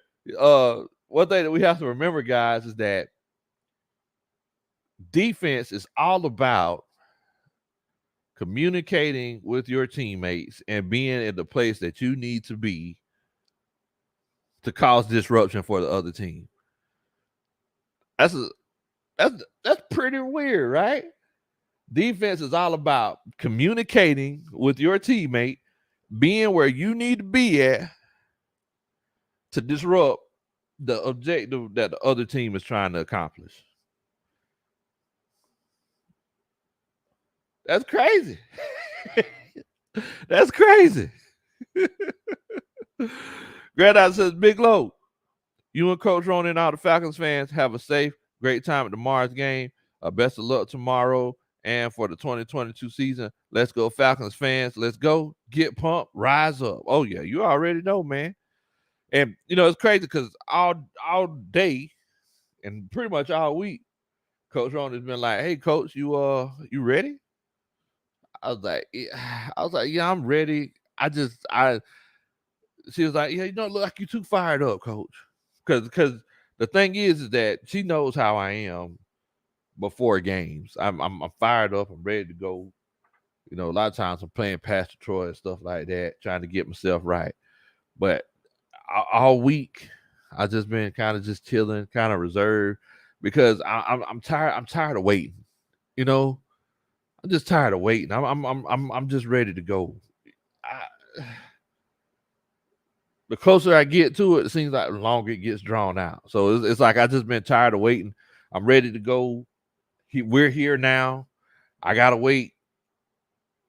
One thing that we have to remember, guys, is that defense is all about communicating with your teammates and being in the place that you need to be to cause disruption for the other team. That's pretty weird, right? Defense is all about communicating with your teammate, being where you need to be at to disrupt the objective that the other team is trying to accomplish. That's crazy. That's crazy. Granddad says, Big Low, you and Coach Ron and all the Falcons fans have a safe, great time at tomorrow's game. Best of luck tomorrow and for the 2022 season. Let's go, Falcons fans. Let's go. Get pumped. Rise up. Oh, yeah. You already know, man. And, it's crazy because all day and pretty much all week, Coach Ron has been like, hey, Coach, you ready? I was like, yeah, I'm ready. She was like, yeah, you don't look like you're too fired up, Coach. Because the thing is that she knows how I am before games. I'm fired up. I'm ready to go. A lot of times I'm playing Pastor Troy and stuff like that, trying to get myself right. But all week, I've just been kind of just chilling, kind of reserved, because I'm tired. I'm tired of waiting. I'm just tired of waiting. I'm just ready to go. The closer I get to it, it seems like the longer it gets drawn out. So it's like I just been tired of waiting. I'm ready to go. We're here now. I gotta wait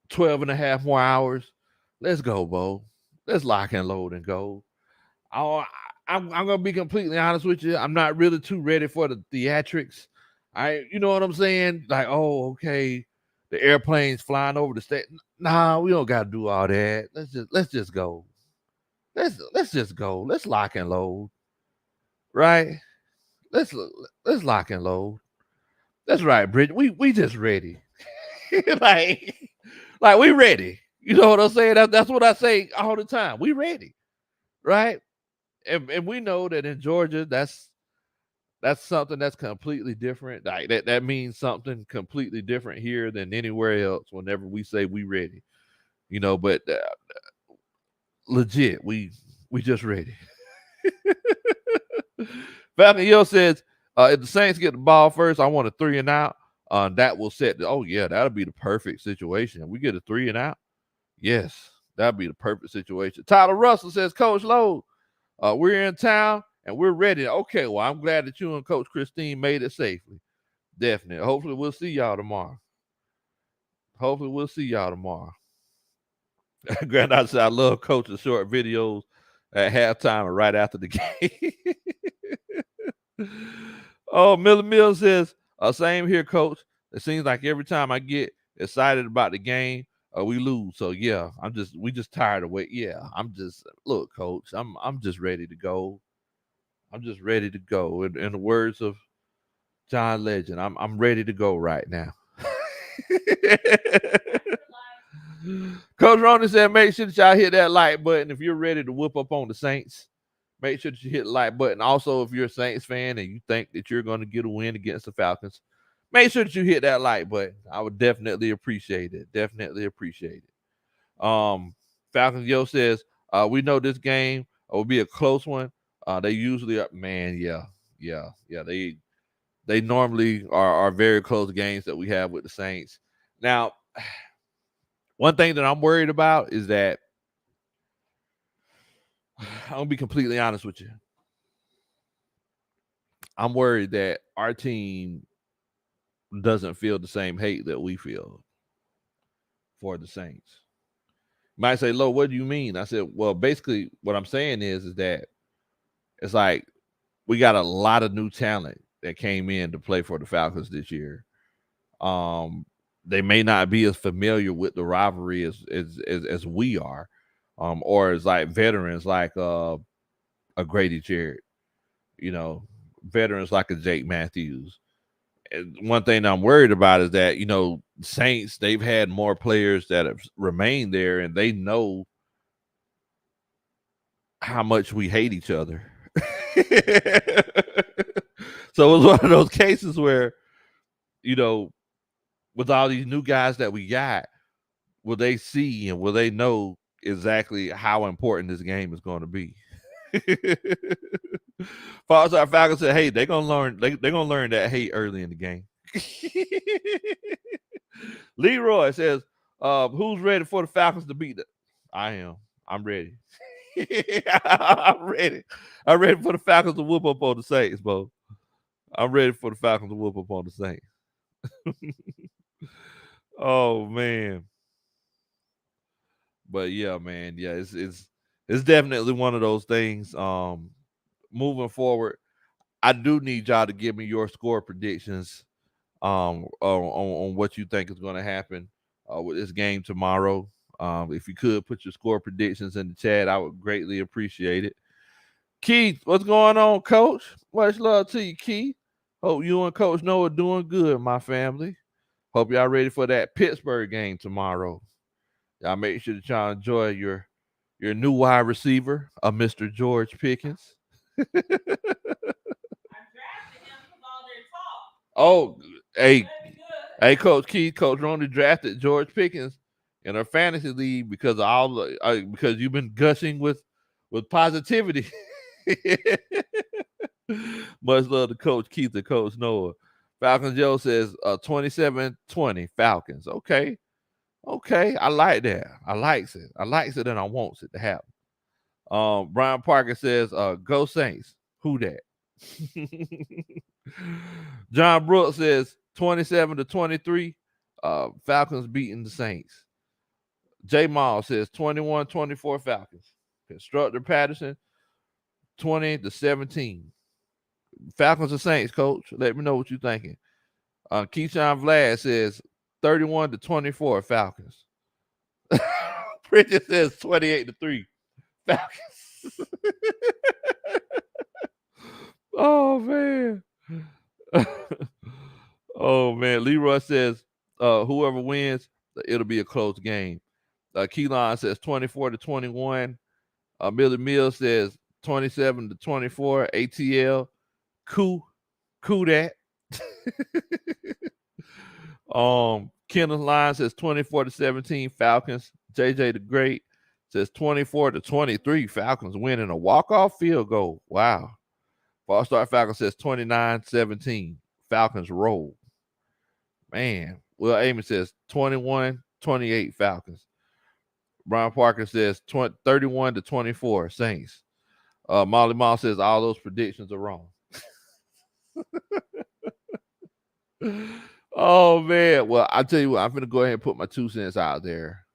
12 and a half more hours. Let's go, Bo. Let's lock and load and go. I'm gonna be completely honest with you. I'm not really too ready for the theatrics. You know what I'm saying? Like, oh, okay, the airplane's flying over the state. Nah, we don't gotta do all that. Let's just go. Let's just go. Let's lock and load. Right? Let's lock and load. That's right, Bridget. We just ready. like we ready. You know what I'm saying? That's what I say all the time. We ready. Right? And we know that in Georgia, that's something that's completely different. Like that means something completely different here than anywhere else whenever we say we ready. But legit, we just ready. Falcon Hill says, if the Saints get the ball first, I want a 3 and out. That will set that'll be the perfect situation. We get a 3 and out. Yes, that'll be the perfect situation. Tyler Russell says, Coach Lowe, we're in town and we're ready. Okay, well, I'm glad that you and Coach Christine made it safely. Definitely. Hopefully we'll see y'all tomorrow. Granddad said, I love Coach's short videos at halftime and right after the game. Oh, Miller Mills says, same here, Coach. It seems like every time I get excited about the game, we lose. So yeah, we just tired of waiting. Yeah, look, Coach, I'm just ready to go. I'm just ready to go. In the words of John Legend, I'm ready to go right now. Coach Ronnie said, make sure that y'all hit that like button if you're ready to whoop up on the Saints. Make sure that you hit the like button. Also, if you're a Saints fan and you think that you're going to get a win against the Falcons, make sure that you hit that like button. I would definitely appreciate it. Falcons Yo says, we know this game will be a close one. They usually are, man, yeah. They normally are very close games that we have with the Saints. Now, one thing that I'm worried about is that I'm gonna be completely honest with you. I'm worried that our team doesn't feel the same hate that we feel for the Saints. You might say, Lo, what do you mean? I said, well, basically what I'm saying is that it's like we got a lot of new talent that came in to play for the Falcons this year. They may not be as familiar with the rivalry as we are, or as like veterans like a Grady Jarrett, veterans like a Jake Matthews. And one thing I'm worried about is that, Saints, they've had more players that have remained there, and they know how much we hate each other. So it was one of those cases where, with all these new guys that we got, will they see and will they know exactly how important this game is going to be? Five-Star Falcons said, "Hey, they're gonna learn. They're gonna learn that hate early in the game." Leroy says, "Who's ready for the Falcons to beat them?" I am. I'm ready. I'm ready. I'm ready for the Falcons to whoop up on the Saints, bro. I'm ready for the Falcons to whoop up on the Saints. Oh man. But yeah, man, yeah, it's definitely one of those things. Moving forward, I do need y'all to give me your score predictions on what you think is going to happen with this game tomorrow. If you could put your score predictions in the chat, I would greatly appreciate it. Keith, what's going on, Coach? Much love to you, Keith. Hope you and Coach Noah doing good, my family. Hope y'all ready for that Pittsburgh game tomorrow. Y'all make sure that y'all enjoy your new wide receiver, Mr. George Pickens. Oh, hey, Coach Keith, Coach Ronnie drafted George Pickens in our fantasy league because of because you've been gushing with positivity. Much love to Coach Keith and Coach Noah. Falcons Joe says 27-20 Falcons. Okay. I like that. I likes it. And I wants it to happen. Brian Parker says, go Saints. Who that? John Brooks says 27-23. Falcons beating the Saints. J Mall says 21-24 Falcons. Constructor Patterson 20-17. Falcons or Saints, Coach. Let me know what you're thinking. Keyshawn Vlad says 31-24 Falcons. Bridget says 28-3 Falcons. Oh man. Oh man. Leroy says whoever wins, it'll be a close game. Keelan says 24-21. Millie Mills says 27-24. ATL. Cool that. Kenneth Line says 24-17 Falcons. JJ the Great says 24-23 Falcons winning a walk-off field goal. Wow. Five-Star Falcons says 29-17 Falcons roll. Man. Will Amy says 21-28 Falcons. Brian Parker says 31-24 Saints. Molly Moss says all those predictions are wrong. Oh man. Well, I'll tell you what, I'm gonna go ahead and put my 2 cents out there.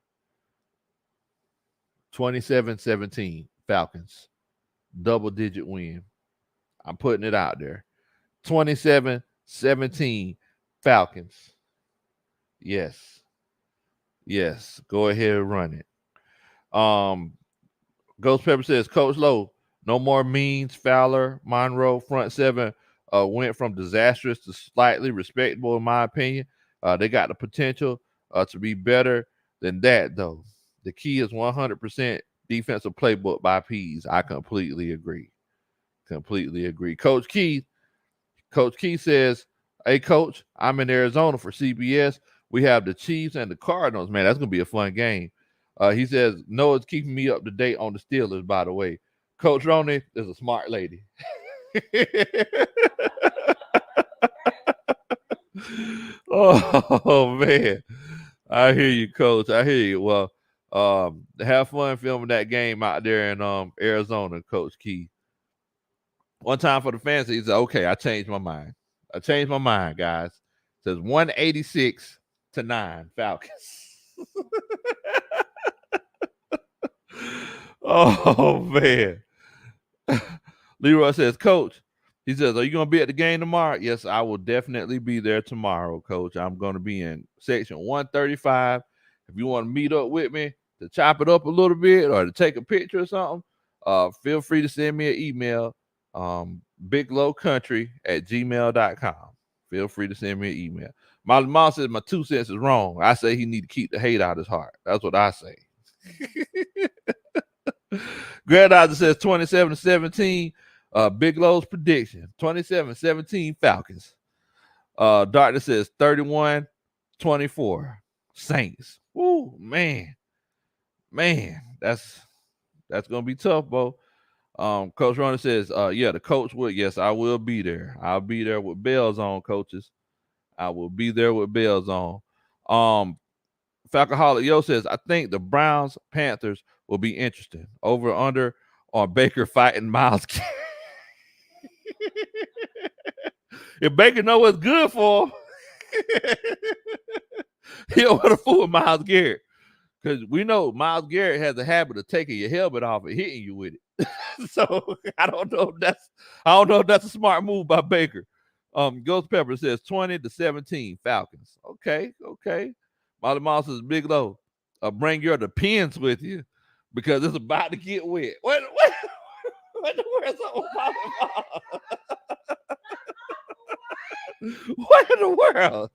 27-17 Falcons. Double-digit win. I'm putting it out there. 27-17 Falcons. Yes. Go ahead and run it. Ghost Pepper says, Coach Lowe, no more Means, Fowler, Monroe, front seven went from disastrous to slightly respectable, in my opinion. They got the potential to be better than that, though. The key is 100% defensive playbook by Pease. I completely agree. Coach Keith says, hey, Coach, I'm in Arizona for CBS. We have the Chiefs and the Cardinals. Man, that's going to be a fun game. He says, Noah's keeping me up to date on the Steelers, by the way. Coach Roney is a smart lady. Oh, man. I hear you, Coach. I hear you. Well, have fun filming that game out there in Arizona, Coach Keith. One time for the fans, he said, okay, I changed my mind. Guys. It says 186-9 Falcons. Oh man. Leroy says, Coach, he says, are you going to be at the game tomorrow? Yes, I will definitely be there tomorrow, Coach. I'm going to be in section 135. If you want to meet up with me to chop it up a little bit or to take a picture or something, feel free to send me an email, biglowkuntry@gmail.com. Feel free to send me an email. My mom says my 2 cents is wrong. I say he need to keep the hate out of his heart. That's what I say. Granddaughter says 27-17. Big Low's prediction: 27-17 Falcons. Doctor says 31-24 Saints. Ooh, man, that's gonna be tough, Bo. Coach Ronald says, yeah, the coach would. Yes, I will be there. I'll be there with bells on, coaches. I will be there with bells on. Falcoholic Yo says, I think the Browns Panthers will be interesting. Over under on Baker fighting Miles. If Baker know what's good for him, he don't want to fool with Myles Garrett. Because we know Myles Garrett has a habit of taking your helmet off and hitting you with it. So I don't know if that's a smart move by Baker. Ghost Pepper says 20-17 Falcons. Okay. Molly Moss says Big Low. Bring your depends with you because it's about to get wet. What the world's up with Molly Moss? What in the world?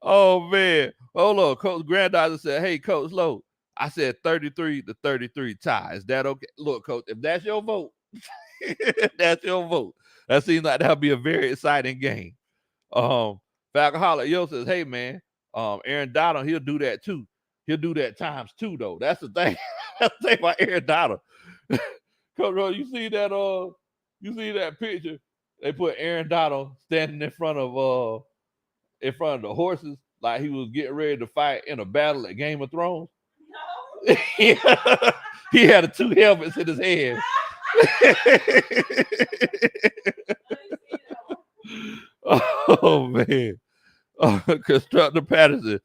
Oh man. Hold on. Coach Granddaughter said, hey, Coach Low. I said 33-33 tie. Is that okay? Look, Coach, if that's your vote, that's your vote. That seems like that'll be a very exciting game. Falcoholic Yo says, hey man, Aaron Donald, he'll do that too. He'll do that times 2 though. That's the thing. That's the thing about Aaron Donald. Coach Ro, you see that picture? They put Aaron Donald standing in front of the horses like he was getting ready to fight in a battle at Game of Thrones. No. He had 2 helmets in his head. Oh man. Constructor Patterson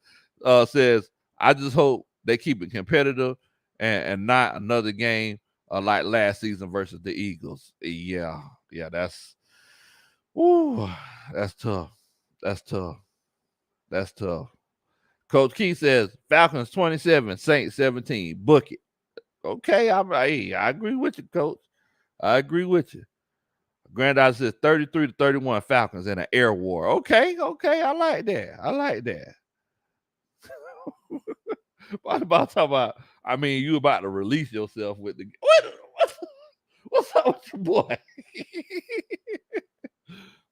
says, I just hope they keep it competitive and not another game like last season versus the Eagles. Yeah, that's tough. That's tough. Coach Keith says Falcons 27, Saints 17. Book it. Okay, I agree with you, Coach. I agree with you. Granddaughter says 33-31 Falcons in an air war. Okay, I like that. What about talking about? I mean, you about to release yourself with the what's up with your boy?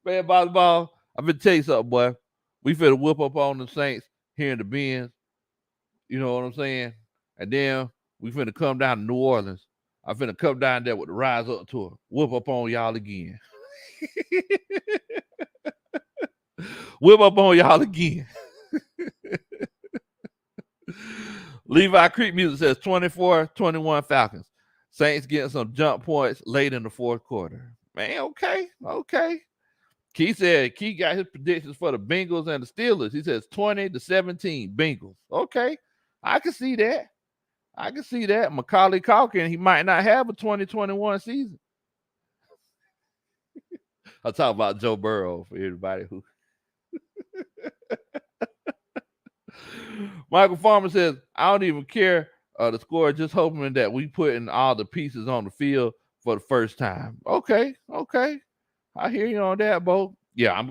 Man, ball. I've been tell you something, boy. We finna whip up on the Saints here in the Benz. You know what I'm saying? And then we finna come down to New Orleans. I'm finna come down there with the Rise Up tour. Whip up on y'all again. Whip up on y'all again. Levi Creek Music says 24-21 Falcons. Saints getting some jump points late in the fourth quarter. Man, okay. Keith said Keith got his predictions for the Bengals and the Steelers. He says 20-17 Bengals. Okay, I can see that. Macaulay Culkin, he might not have a 2021 season. I'll talk about Joe Burrow for everybody who. Michael Farmer says, I don't even care the score, just hoping that we putting all the pieces on the field for the first time. Okay. I hear you on that, Bo. Yeah,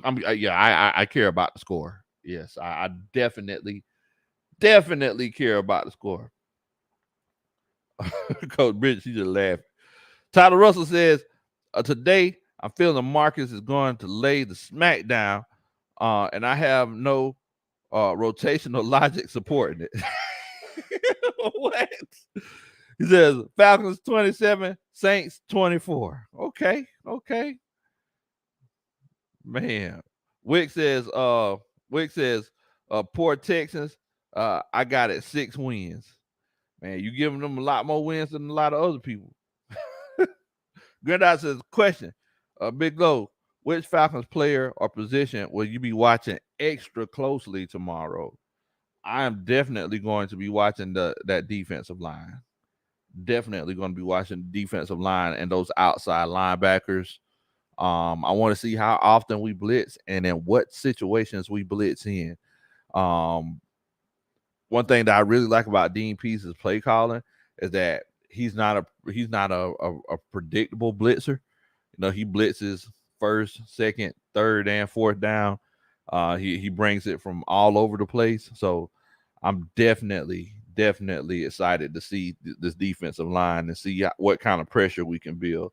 I care about the score. Yes, I definitely care about the score. Coach Bridges, he just laughed. Tyler Russell says, today I'm feeling Marcus is going to lay the smackdown, and I have no rotational logic supporting it. What? He says Falcons 27, Saints 24. Okay. Man. Wick says, poor Texans. I got it 6 wins. Man, you giving them a lot more wins than a lot of other people. Granddad says, question, Big Low, which Falcons player or position will you be watching extra closely tomorrow? I am definitely going to be watching that defensive line. Definitely going to be watching the defensive line and those outside linebackers. I want to see how often we blitz and in what situations we blitz in. One thing that I really like about Dean Peace's play calling is that he's not a predictable blitzer. He blitzes first, second, third, and fourth down. He brings it from all over the place. So I'm definitely excited to see this defensive line and see what kind of pressure we can build.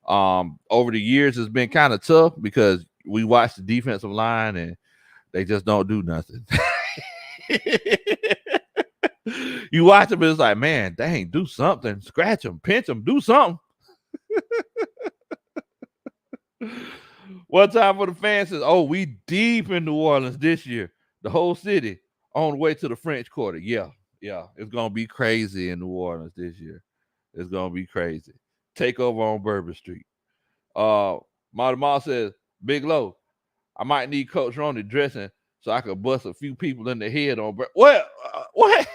Over the years, it's been kind of tough because we watch the defensive line and they just don't do nothing. You watch them, it's like, man, dang, do something. Scratch them, pinch them, do something. One time for the fans says, oh, we deep in New Orleans this year. The whole city on the way to the French Quarter. Yeah. It's going to be crazy in New Orleans this year. It's going to be crazy. Take over on Bourbon Street. Marty says, Big Low, I might need Coach Roney dressing so I could bust a few people in the head on what? What?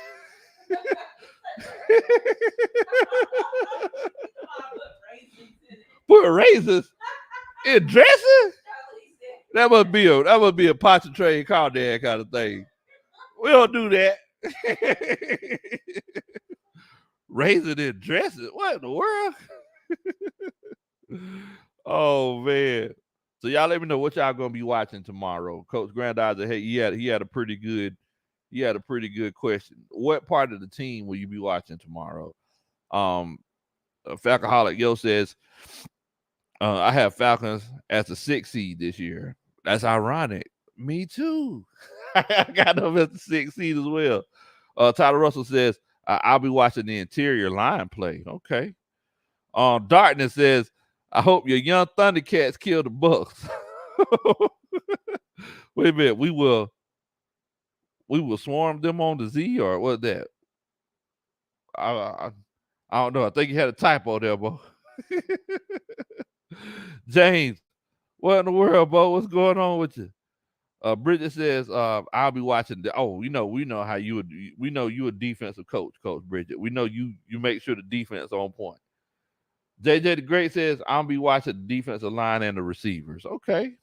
Put razors in dressing? That must be a potty train car dad kind of thing. We don't do that. Razor in dressing? What in the world? Oh man. So y'all let me know what y'all gonna be watching tomorrow. Coach Grandizer, hey, he had a pretty good question. What part of the team will you be watching tomorrow? Falcoholic Yo says, I have Falcons as a 6 seed this year. That's ironic. Me too. I got them as the 6 seed as well. Tyler Russell says, I'll be watching the interior line play. Okay. Darkness says, I hope your young Thundercats kill the Bucks. Wait a minute. We will swarm them on the Z, or what's that? I don't know. I think you had a typo there, Bo. James, what in the world, Bo? What's going on with you? Bridget says, I'll be watching we know how you would, we know you a defensive coach, Coach Bridget. We know you make sure the defense on point. JJ the Great says, I'll be watching the defensive line and the receivers. Okay.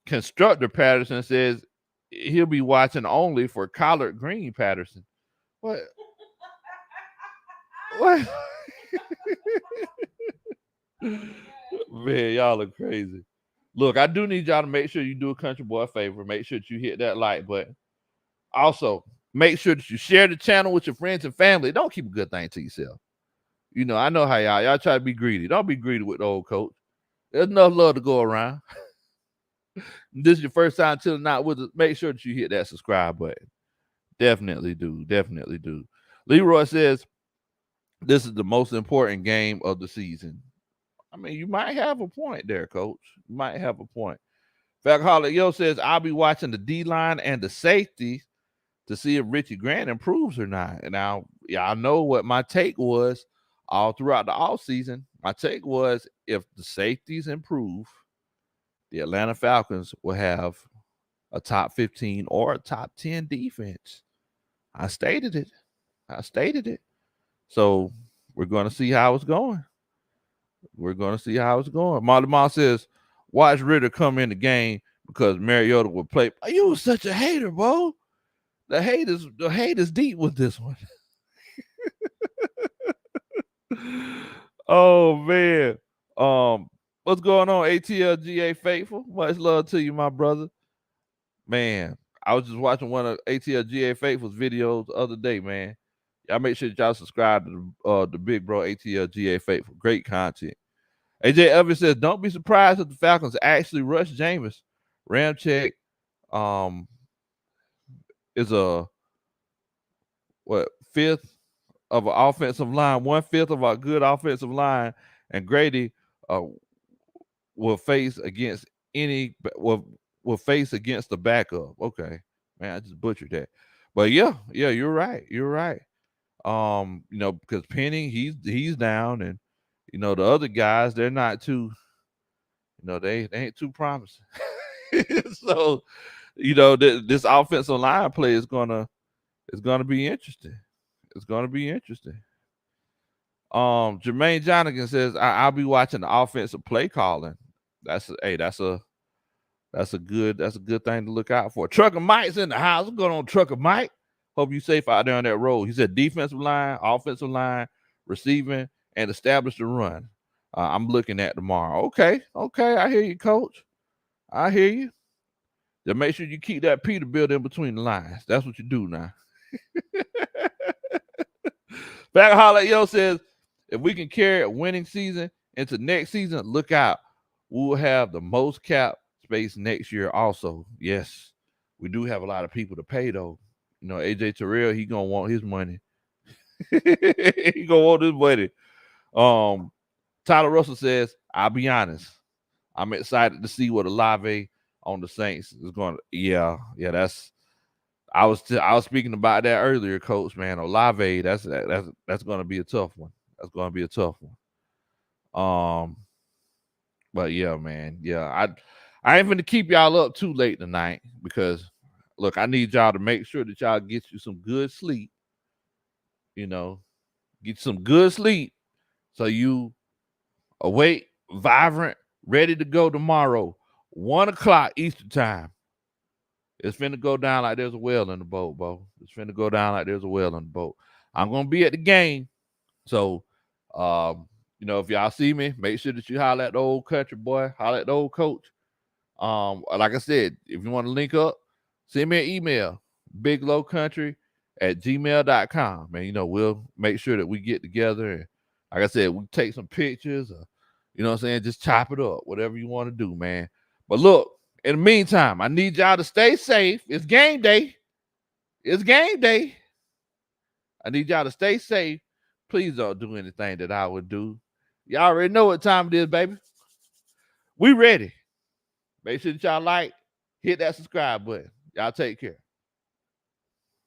Constructor Patterson says he'll be watching only for Collard Green Patterson. What? What? Man, y'all are crazy. Look, I do need y'all to make sure you do a country boy a favor. Make sure that you hit that like button. Also, make sure that you share the channel with your friends and family. Don't keep a good thing to yourself. I know how y'all try to be greedy. Don't be greedy with the old coach. There's enough love to go around. This is your first time chilling out with us. Make sure that you hit that subscribe button. Definitely do. Leroy says, this is the most important game of the season. I mean, you might have a point there, Coach. You might have a point. Falcoholic Yo says, I'll be watching the D-line and the safety to see if Richie Grant improves or not. And now, y'all know what my take was all throughout the offseason. My take was, if the safeties improve, the Atlanta Falcons will have a top 15 or a top 10 defense. I stated it. So we're going to see how it's going. Marty Ma says, watch Ritter come in the game because Mariota will play. You was such a hater, bro. The hate is deep with this one. Oh man. What's going on, ATLGA faithful? Much love to you, my brother. Man, I was just watching one of ATLGA faithful's videos the other day, man. Y'all make sure that y'all subscribe to the big bro ATLGA faithful. Great content. AJ Evans says, don't be surprised if the Falcons actually rush Jameis. Ramczyk is a fifth of an offensive line, 1/5 of our good offensive line, and Grady will face against the backup. Okay, man, I just butchered that, but yeah, you're right. Because Penning, he's down, and the other guys, they're not too, they ain't too promising. So, this offensive line play is gonna be interesting. It's gonna be interesting. Jermaine Jonathan says, I'll be watching the offensive play calling. That's a good thing to look out for. Trucker Mike's in the house. What's going on, Trucker Mike? Hope you safe out there on that road. He said defensive line, offensive line, receiving, and establish the run. I'm looking at tomorrow. Okay. I hear you, coach. I hear you. Just make sure you keep that Peterbilt in between the lines. That's what you do now. Back Holla Yo says, if we can carry a winning season into next season, look out. We will have the most cap space next year also. Yes, we do have a lot of people to pay, though. You know, AJ Terrell, he going to want his money. He going to want his money. Tyler Russell says, I'll be honest. I'm excited to see what Olave on the Saints is going to. Yeah, that's. I was speaking about that earlier, Coach. Man, Olave, that's going to be a tough one. That's going to be a tough one. But yeah, man, yeah, I ain't going to keep y'all up too late tonight because, look, I need y'all to make sure that y'all get you some good sleep. You know, get some good sleep so you awake, vibrant, ready to go tomorrow, 1:00 Eastern time. It's finna go down like there's a well in the boat, bro. It's finna go down like there's a well in the boat. I'm gonna be at the game. So you know, if y'all see me, make sure that you holler at the old country boy, holler at the old coach. Like I said, if you want to link up, send me an email, biglowkuntry@gmail.com. Man, you know, we'll make sure that we get together and like I said, we take some pictures, you know what I'm saying? Just chop it up, whatever you want to do, man. But look, in the meantime, I need y'all to stay safe. It's game day. It's game day. I need y'all to stay safe. Please don't do anything that I would do. Y'all already know what time it is, baby. We ready. Make sure that y'all like, hit that subscribe button. Y'all take care.